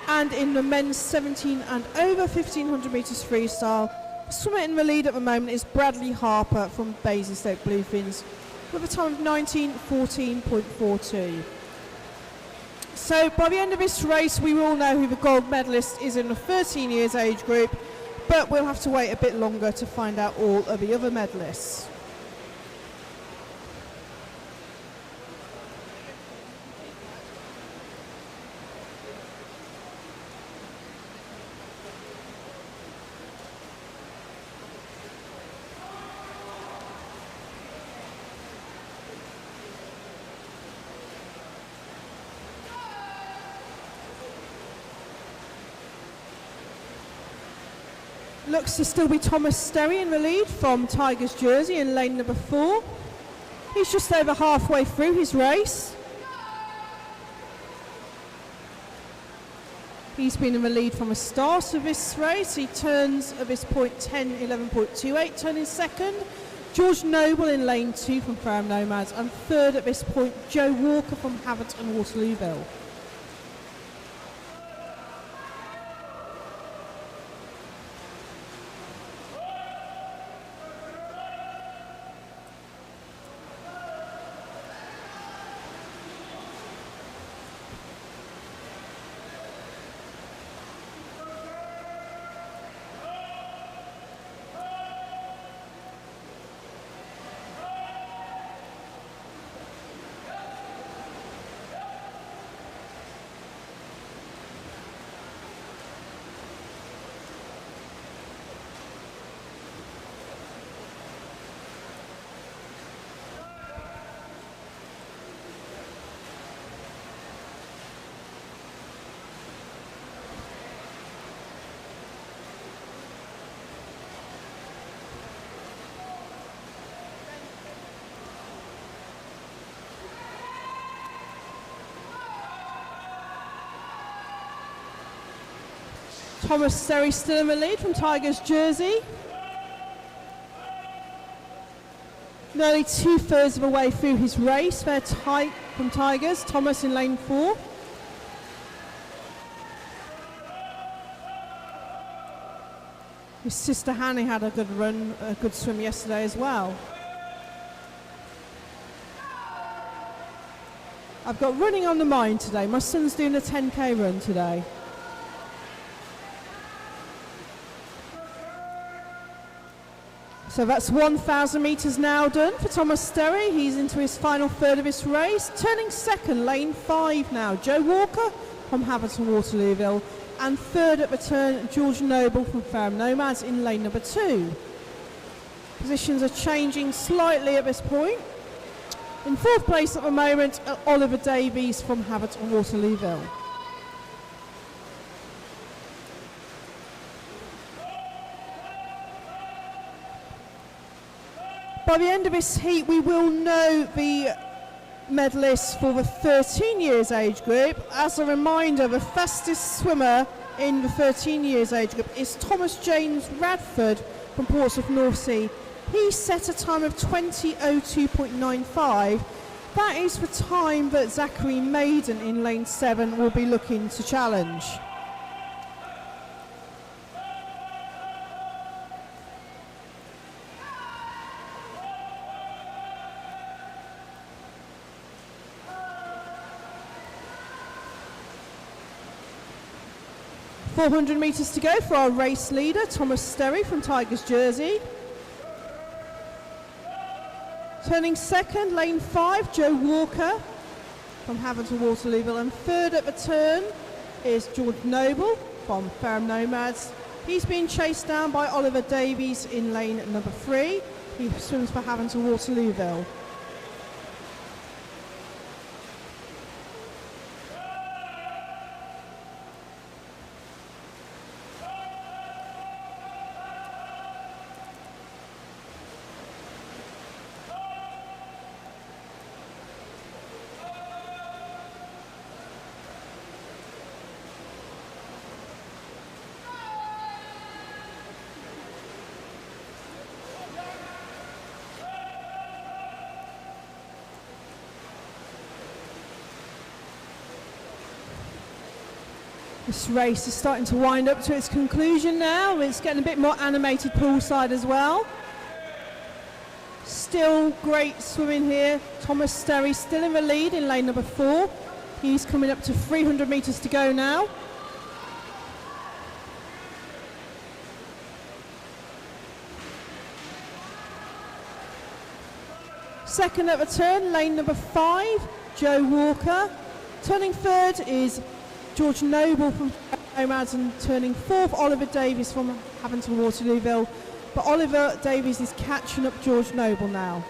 Speaker 1: And in the men's 17 and over 1500 metres freestyle, the swimmer in the lead at the moment is Bradley Harper from Basingstoke Bluefins with a time of 19:14.42. So by the end of this race, we will know who the gold medalist is in the 13 years age group, but we'll have to wait a bit longer to find out all of the other medalists. Looks to still be Thomas Sterry in the lead from Tigers Jersey in lane number 4. He's just over halfway through his race. He's been in the lead from the start of this race. He turns at this point 10:11.28, turning second. George Noble in lane 2 from Fareham Nomads, and third at this point Joe Walker from Havant and Waterlooville. Thomas Sterry still in the lead from Tigers Jersey. Nearly 2/3 of the way through his race there from Tigers. Thomas in lane 4. His sister Hanny had a good run, a good swim yesterday as well. I've got running on the mind today. My son's doing a 10k run today. So that's 1,000 metres now done for Thomas Sterry. He's into his final third of his race. Turning second, lane 5 now, Joe Walker from Haverton Waterlooville. And third at the turn, George Noble from Fareham Nomads in lane number 2. Positions are changing slightly at this point. In fourth place at the moment, Oliver Davies from Haverton Waterlooville. By the end of this heat, we will know the medalists for the 13 years age group. As a reminder, the fastest swimmer in the 13 years age group is Thomas James Radford from Portsmouth North Sea. He set a time of 20:02.95. That is the time that Zachary Maiden in lane 7 will be looking to challenge. .400 metres to go for our race leader, Thomas Sterry from Tigers Jersey. Turning second, lane 5, Joe Walker from Haverton Waterlooville. And third at the turn is George Noble from Fareham Nomads. He's being chased down by Oliver Davies in lane number 3. He swims for Haverton Waterlooville. This race is starting to wind up to its conclusion now. It's getting a bit more animated poolside as well. Still great swimming here. Thomas Sterry still in the lead in lane number 4. He's coming up to 300 metres to go now. Second at the turn, lane number 5, Joe Walker. Turning third is George Noble from Nomads, and turning fourth, Oliver Davies from Haverton Waterlooville. But Oliver Davies is catching up George Noble now.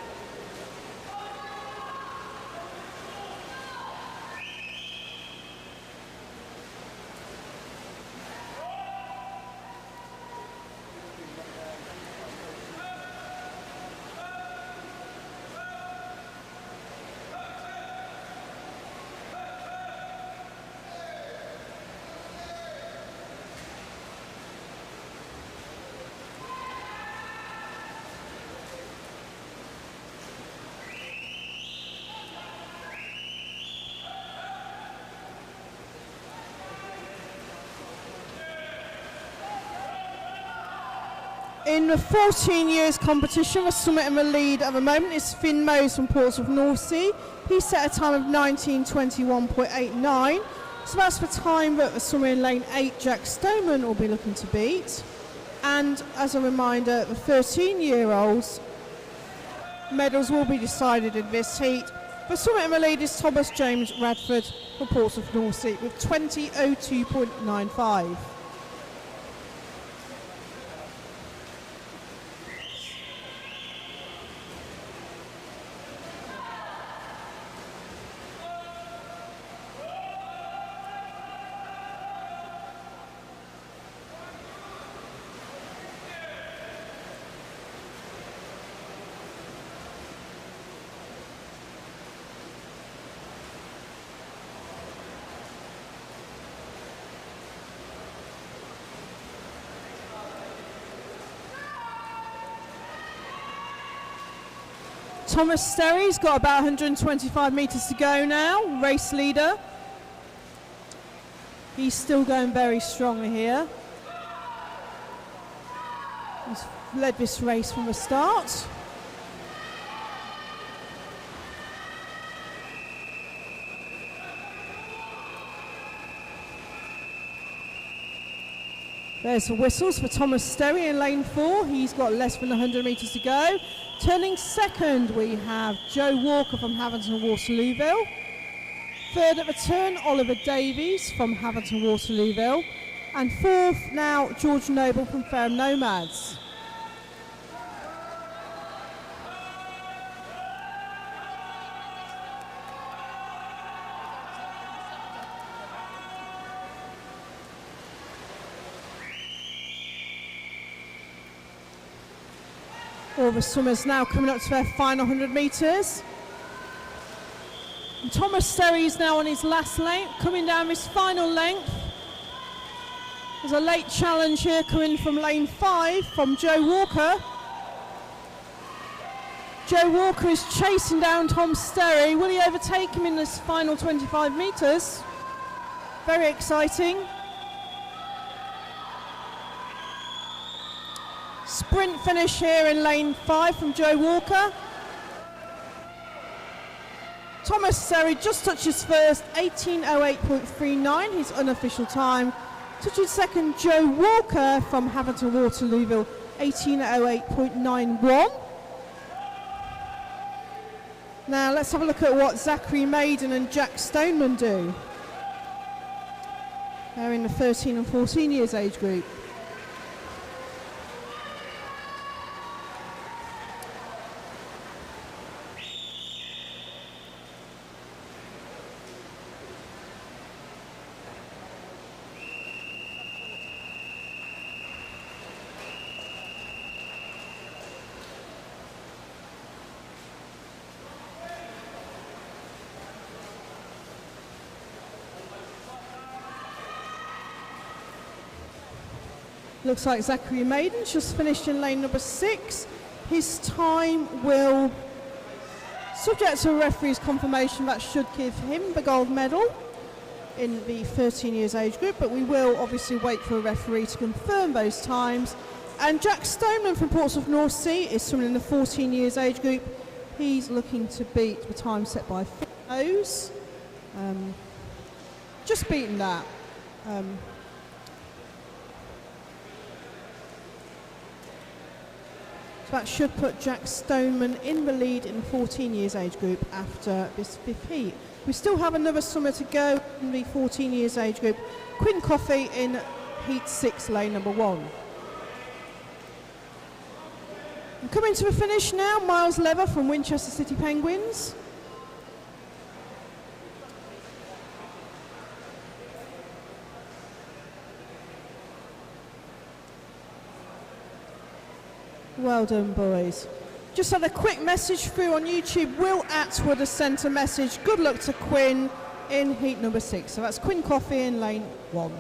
Speaker 1: In the 14 years competition, the summit in the lead at the moment is Finn Mose from Portsmouth North Sea. He set a time of 19:21.89. So that's the time that the swimmer in lane 8, Jack Stoneman, will be looking to beat. And as a reminder, the 13-year-olds medals will be decided in this heat. The summit in the lead is Thomas James Radford from Portsmouth North Sea with 20:02.95. Thomas Sterry's got about 125 metres to go now, race leader. He's still going very strongly here. He's led this race from the start. There's the whistles for Thomas Sterry in lane 4. He's got less than 100 metres to go. Turning second, we have Joe Walker from Haverton Waterlooville. Third at the turn, Oliver Davies from Haverton Waterlooville. And fourth now, George Noble from Fareham Nomads. All the swimmers now coming up to their final 100 metres. And Thomas Sterry is now on his last length, coming down his final length. There's a late challenge here coming from lane 5 from Joe Walker. Joe Walker is chasing down Tom Sterry. Will he overtake him in this final 25 metres? Very exciting. Sprint finish here in lane 5 from Joe Walker. Thomas Sterry just touches first, 18:08.39, his unofficial time. Touches second, Joe Walker from Haverton Waterlooville, 18:08.91. Now let's have a look at what Zachary Maiden and Jack Stoneman do. They're in the 13 and 14 years age group. Looks like Zachary Maiden's just finished in lane number 6. His time will, subject to a referee's confirmation, that should give him the gold medal in the 13 years age group, but we will obviously wait for a referee to confirm those times. And Jack Stoneman from Portsmouth North Sea is swimming in the 14 years age group. He's looking to beat the time set by Finnos. Just beaten that. That should put Jack Stoneman in the lead in the 14 years age group after this 5th heat. We still have another swimmer to go in the 14 years age group. Quinn Coffey in heat 6, lane number 1. And coming to the finish now, Miles Lever from Winchester City Penguins. Well done, boys. Just had a quick message through on YouTube. Will Atwood has sent a message. Good luck to Quinn in heat number 6. So that's Quinn Coffey in lane 1.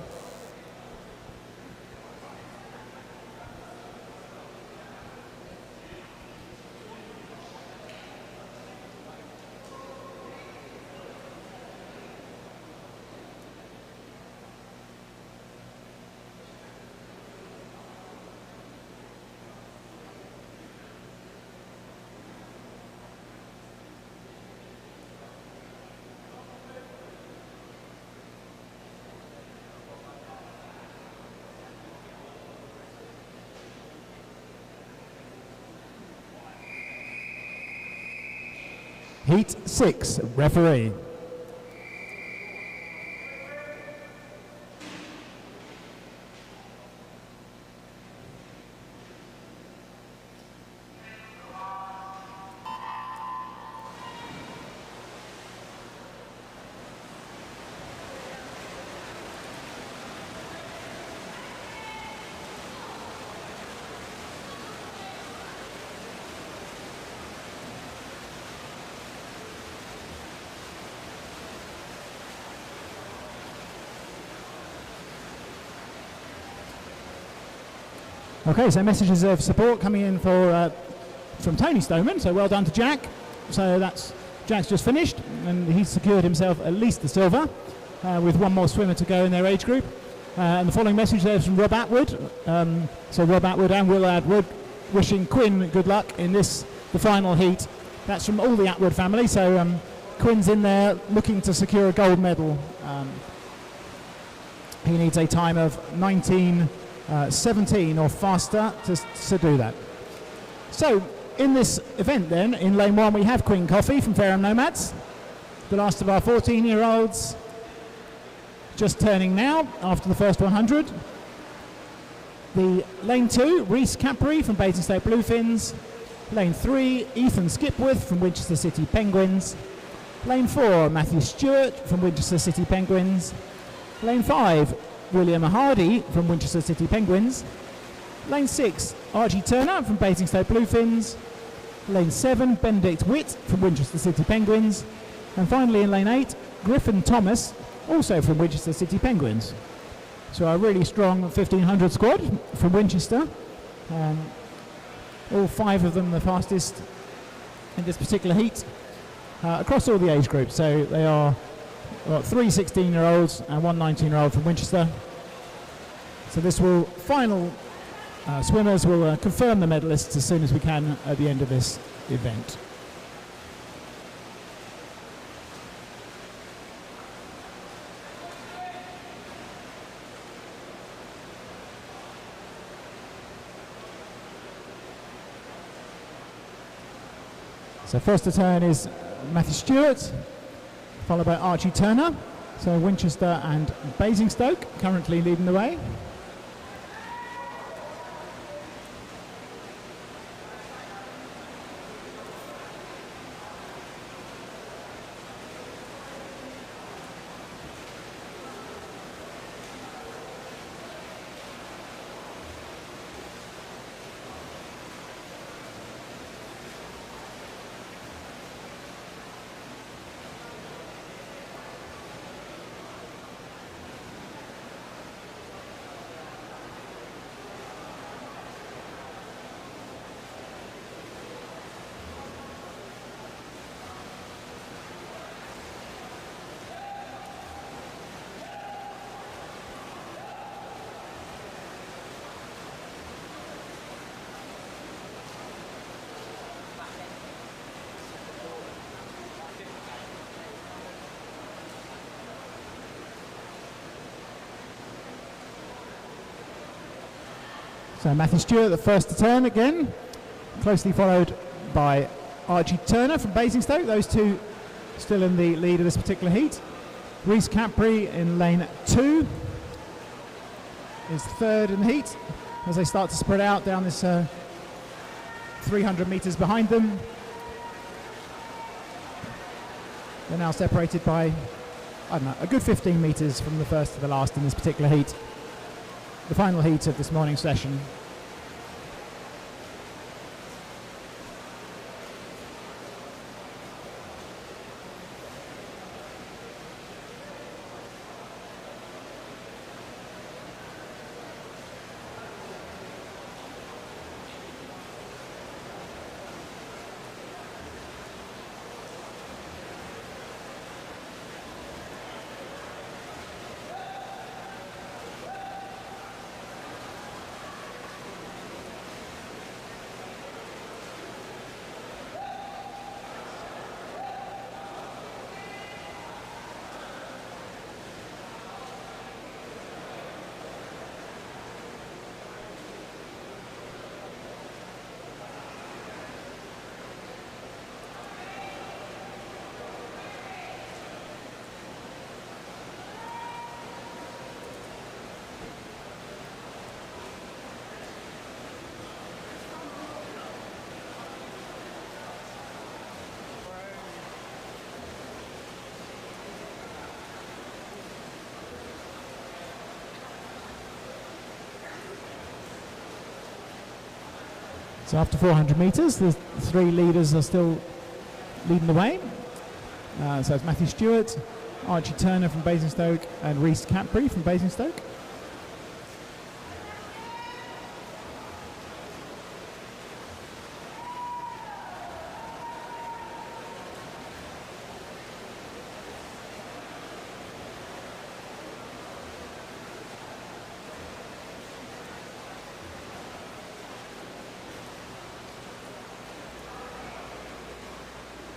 Speaker 2: Heat 6, referee. Okay, so messages of support coming in for from Tony Stoneman, so well done to Jack. So Jack's just finished, and he's secured himself at least the silver, with one more swimmer to go in their age group. And the following message there is from Rob Atwood. So Rob Atwood and Will Atwood wishing Quinn good luck in the final heat. That's from all the Atwood family. So Quinn's in there looking to secure a gold medal. He needs a time of 19:17 or faster to do that. So in this event then, in lane 1 we have Quinn Coffey from Fareham Nomads, the last of our 14-year-olds, just turning now after the first 100. The lane 2, Reece Capri from Basingstoke Bluefins. Lane 3, Ethan Skipworth from Winchester City Penguins. Lane 4, Matthew Stewart from Winchester City Penguins. Lane 5, William Hardy from Winchester City Penguins. Lane 6, Archie Turner from Basingstoke Bluefins. Lane 7, Benedict Witt from Winchester City Penguins. And finally in lane 8, Griffin Thomas, also from Winchester City Penguins. So a really strong 1500 squad from Winchester. All 5 of them the fastest in this particular heat across all the age groups. So they are 3 16-year-olds and 1 19-year-old from Winchester. So this final swimmers will confirm the medalists as soon as we can at the end of this event. So first to turn is Matthew Stewart, followed by Archie Turner. So Winchester and Basingstoke currently leading the way. So Matthew Stewart, the first to turn again, closely followed by Archie Turner from Basingstoke. Those two still in the lead of this particular heat. Reece Capri in lane 2 is third in the heat as they start to spread out down this 300 metres behind them. They're now separated by, I don't know, a good 15 metres from the first to the last in this particular heat. The final heat of this morning's session. So after 400 metres, the 3 leaders are still leading the way. So it's Matthew Stewart, Archie Turner from Basingstoke, and Reece Capri from Basingstoke.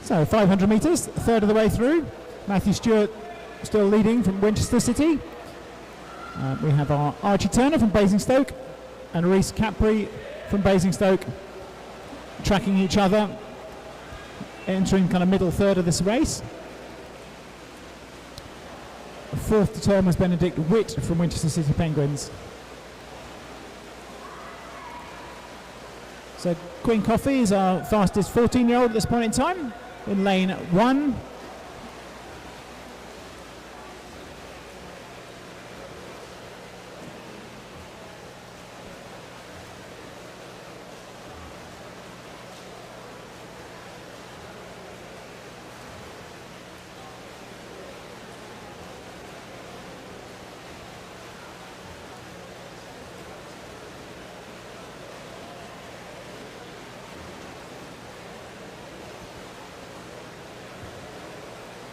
Speaker 2: So 500 metres, a third of the way through. Matthew Stewart still leading from Winchester City. We have our Archie Turner from Basingstoke and Reece Capri from Basingstoke tracking each other, entering kind of middle third of this race. Fourth to turn was Benedict Witt from Winchester City Penguins. So Queen Coffee is our fastest 14-year-old at this point in time in lane 1.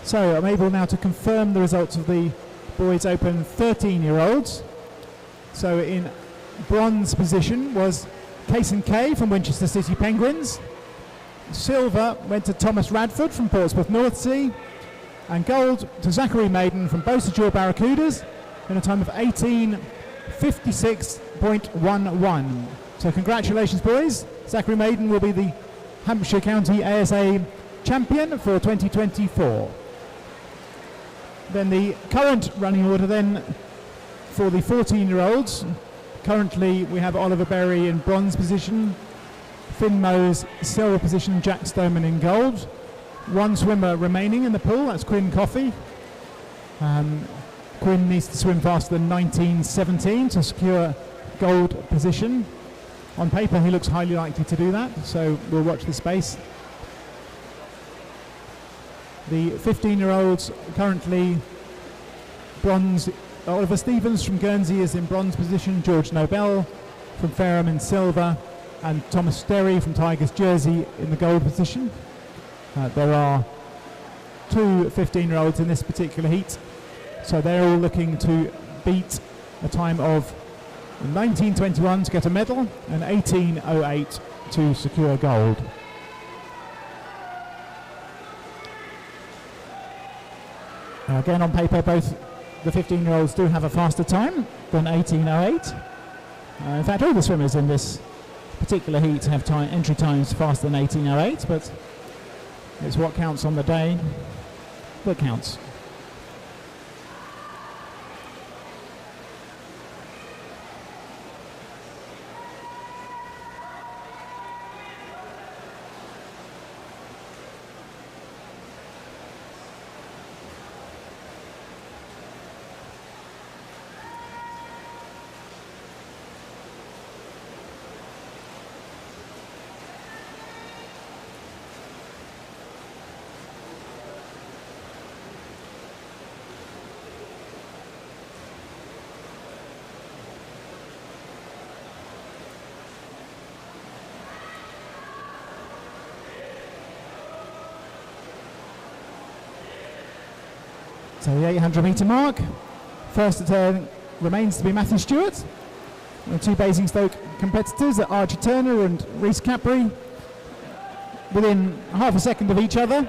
Speaker 2: So I'm able now to confirm the results of the Boys Open 13-year-olds. So in bronze position was Kason Kay from Winchester City Penguins. Silver went to Thomas Radford from Portsmouth North Sea. And gold to Zachary Maiden from Beausejour Barracudas in a time of 18:56.11. So congratulations, boys. Zachary Maiden will be the Hampshire County ASA champion for 2024. Then the current running order then for the 14-year-olds. Currently we have Oliver Berry in bronze position, Finn Mose silver position, Jack Stoneman in gold. One swimmer remaining in the pool, that's Quinn Coffey. Quinn needs to swim faster than 19:17 to secure gold position. On paper he looks highly likely to do that, so we'll watch the space. The 15-year-olds currently bronze. Oliver Stevens from Guernsey is in bronze position, George Nobel from Fareham in silver, and Thomas Sterry from Tigers Jersey in the gold position. There are two 15-year-olds in this particular heat, so they're all looking to beat a time of 19:21 to get a medal and 18:08 to secure gold. Again, on paper, both the 15-year-olds do have a faster time than 18:08. In fact, all the swimmers in this particular heat have entry times faster than 18:08, but it's what counts on the day that counts. So the 800 metre mark, first to turn remains to be Matthew Stewart. The two Basingstoke competitors are Archie Turner and Reece Capri, within half a second of each other,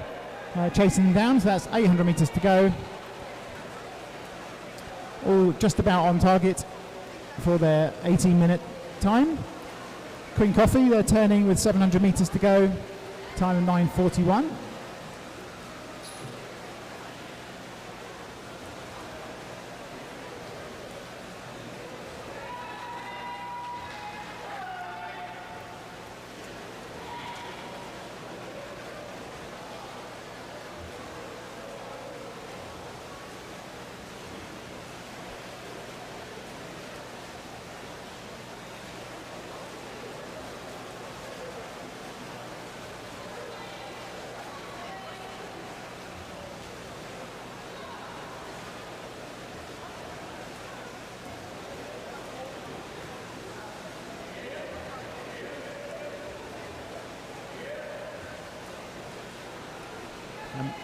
Speaker 2: chasing them down, so that's 800 metres to go. All just about on target for their 18-minute time. Queen Coffee, they're turning with 700 metres to go, time of 9:41.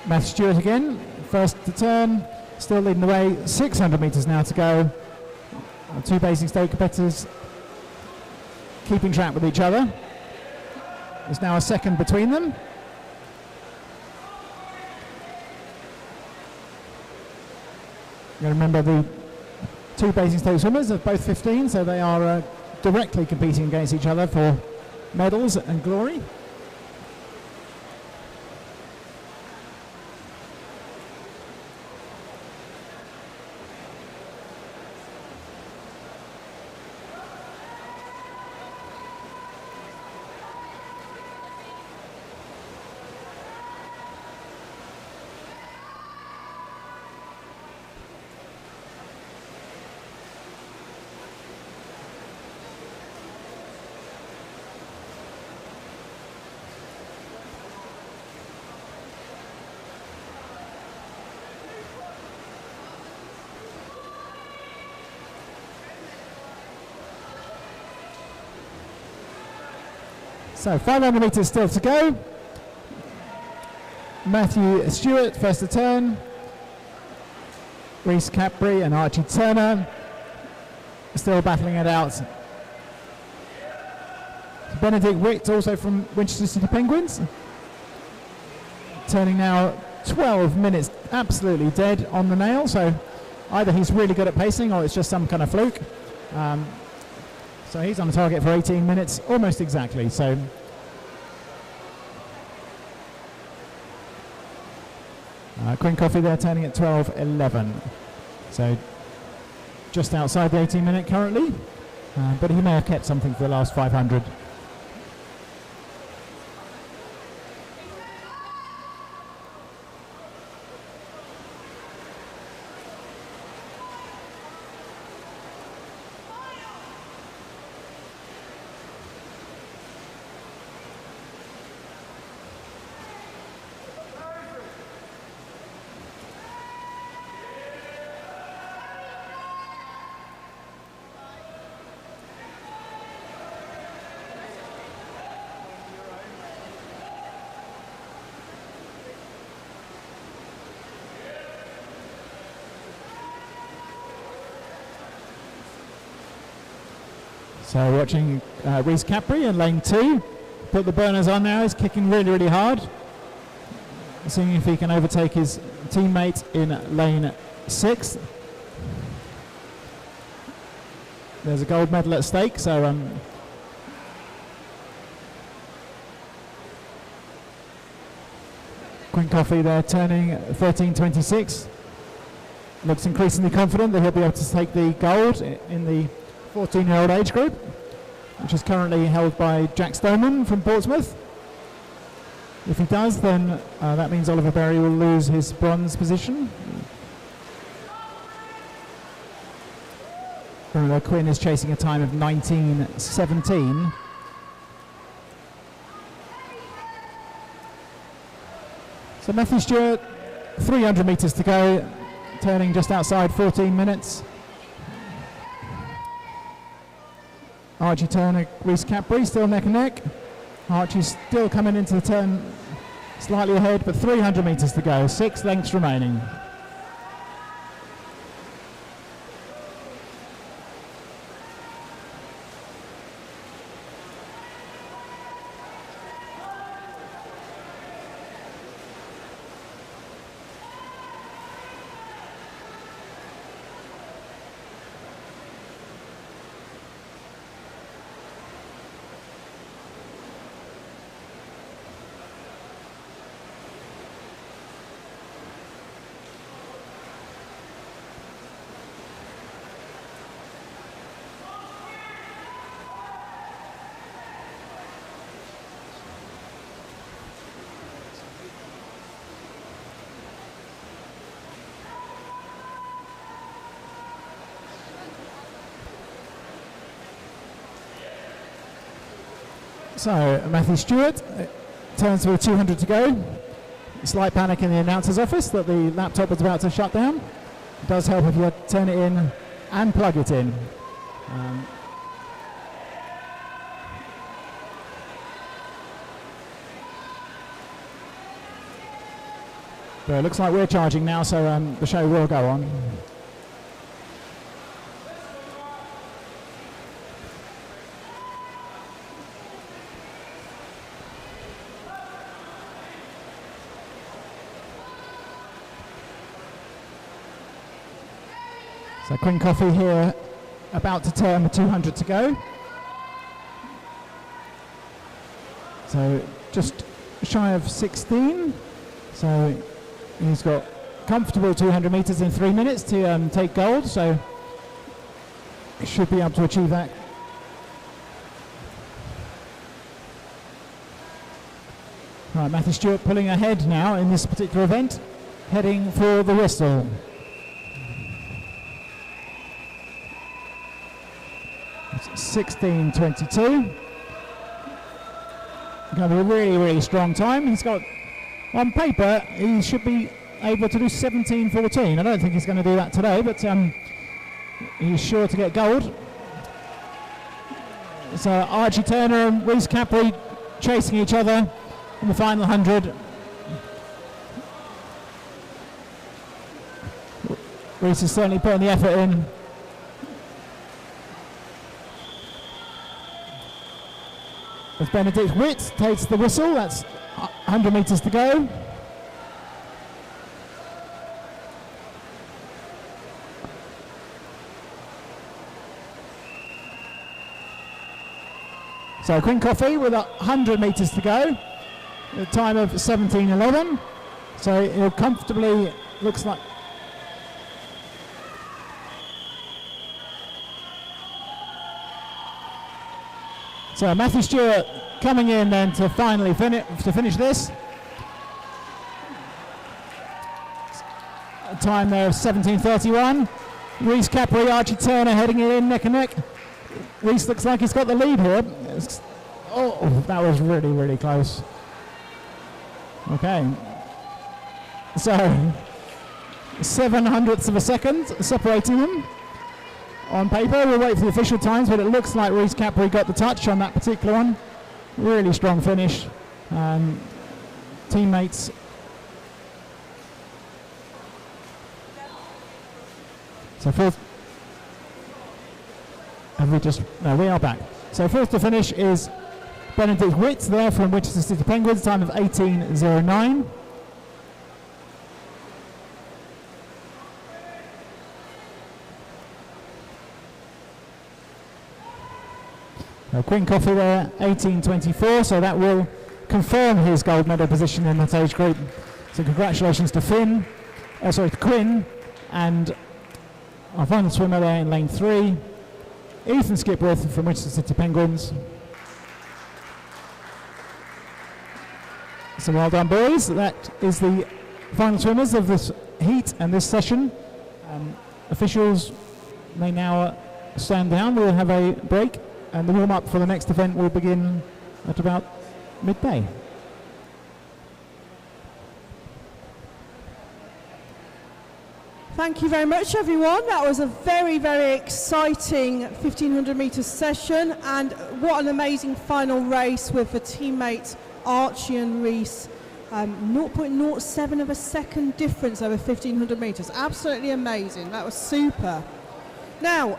Speaker 2: Matthew Stewart again, first to turn, still leading the way, 600 metres now to go. Two Basingstoke competitors keeping track with each other. There's now a second between them. You remember the two Basingstoke swimmers are both 15, so they are directly competing against each other for medals and glory. So 500 metres still to go. Matthew Stewart first to turn. Rhys Capri and Archie Turner still battling it out. Benedict Witt, also from Winchester City Penguins, turning now 12 minutes absolutely dead on the nail, so either he's really good at pacing or it's just some kind of fluke. So he's on target for 18 minutes, almost exactly. So Quinn Coffey there turning at 12:11. So just outside the 18-minute currently, but he may have kept something for the last 500. So watching Rhys Capri in lane 2, put the burners on now, he's kicking really, really hard. Seeing if he can overtake his teammate in lane 6. There's a gold medal at stake, so Quinn Coffey there turning 13:26. Looks increasingly confident that he'll be able to take the gold in the 14-year-old age group, which is currently held by Jack Stoneman from Portsmouth. If he does, then that means Oliver Berry will lose his bronze position. Remember, Quinn is chasing a time of 19:17. So Matthew Stewart, 300 metres to go, turning just outside 14 minutes. Archie Turner, Rhys Capri still neck and neck. Archie's still coming into the turn slightly ahead, but 300 metres to go, 6 lengths remaining. So Matthew Stewart turns with 200 to go. Slight panic in the announcer's office that the laptop was about to shut down. It does help if you turn it in and plug it in. But it looks like we're charging now, so the show will go on. So Quinn Coffey here about to turn with 200 to go. So just shy of 16. So he's got comfortable 200 metres in 3 minutes to take gold. So he should be able to achieve that. Right, Matthew Stewart pulling ahead now in this particular event, heading for the whistle. It's 16:22. Going to be a really, really strong time. He's got, on paper, he should be able to do 17:14. I don't think he's going to do that today, but he's sure to get gold. So Archie Turner and Reece Capri chasing each other in the final 100. Reece is certainly putting the effort in. As Benedict Witt takes the whistle, that's 100 metres to go. So Quinn Coffey with 100 metres to go, a time of 17:11. So he'll comfortably, looks like. So Matthew Stewart coming in then to finally finish this. A time there of 17:31. Reece Capri, Archie Turner heading it in neck and neck. Reece looks like he's got the lead here. Oh, that was really, really close. Okay. So 7/100ths of a second separating them. On paper, we'll wait for the official times, but it looks like Reece Capri got the touch on that particular one. Really strong finish. Teammates. So fourth. Have we just? No, we are back. So fourth to finish is Benedict Witt there from Winchester City Penguins, time of 18:09. Now Quinn Coffey there, 18:24, so that will confirm his gold medal position in that age group. So congratulations to to Quinn, and our final swimmer there in lane 3, Ethan Skipworth from Winchester City Penguins. So well done, boys. That is the final swimmers of this heat and this session. Officials may now stand down. We'll have a break, and the warm-up for the next event will begin at about midday.
Speaker 1: Thank you very much, everyone. That was a very, very exciting 1500 metres session, and what an amazing final race with the teammates Archie and Reece. 0.07 of a second difference over 1500 metres. Absolutely amazing. That was super. Now,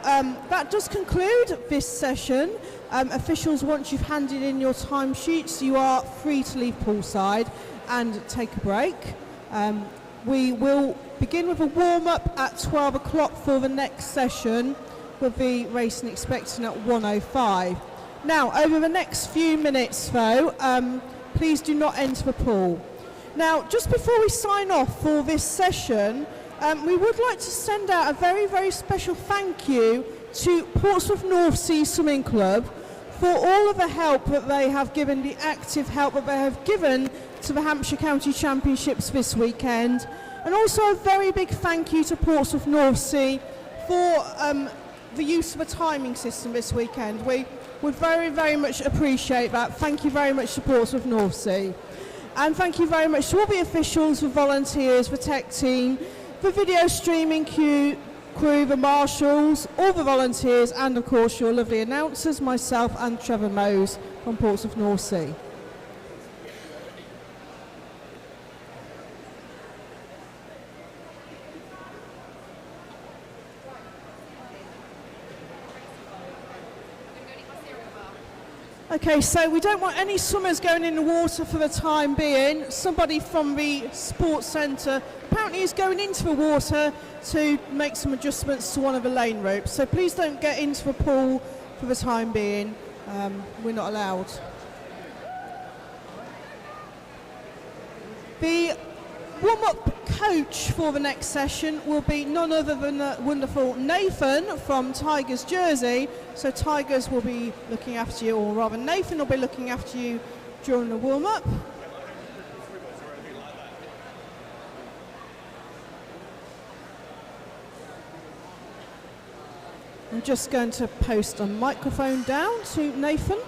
Speaker 1: that does conclude this session. Officials, once you've handed in your timesheets, you are free to leave poolside and take a break. We will begin with a warm-up at 12 o'clock for the next session, with the racing expecting at 1:05. Now, over the next few minutes, though, please do not enter the pool. Now, just before we sign off for this session, we would like to send out a very, very special thank you to Portsmouth North Sea Swimming Club for all of the help that they have given, the active help that they have given to the Hampshire County Championships this weekend. And also a very big thank you to Portsmouth North Sea for the use of a timing system this weekend. We would very, very much appreciate that. Thank you very much to Portsmouth North Sea. And thank you very much to all the officials, the volunteers, the tech team, the video streaming crew, the marshals, all the volunteers, and of course your lovely announcers, myself and Trevor Mose from Portsmouth North Sea. Okay, so we don't want any swimmers going in the water for the time being. Somebody from the sports centre apparently is going into the water to make some adjustments to one of the lane ropes. So please don't get into the pool for the time being. We're not allowed. The warm-up coach for the next session will be none other than the wonderful Nathan from Tigers Jersey. So Tigers will be looking after you, or rather Nathan will be looking after you during the warm-up. I'm just going to post a microphone down to Nathan.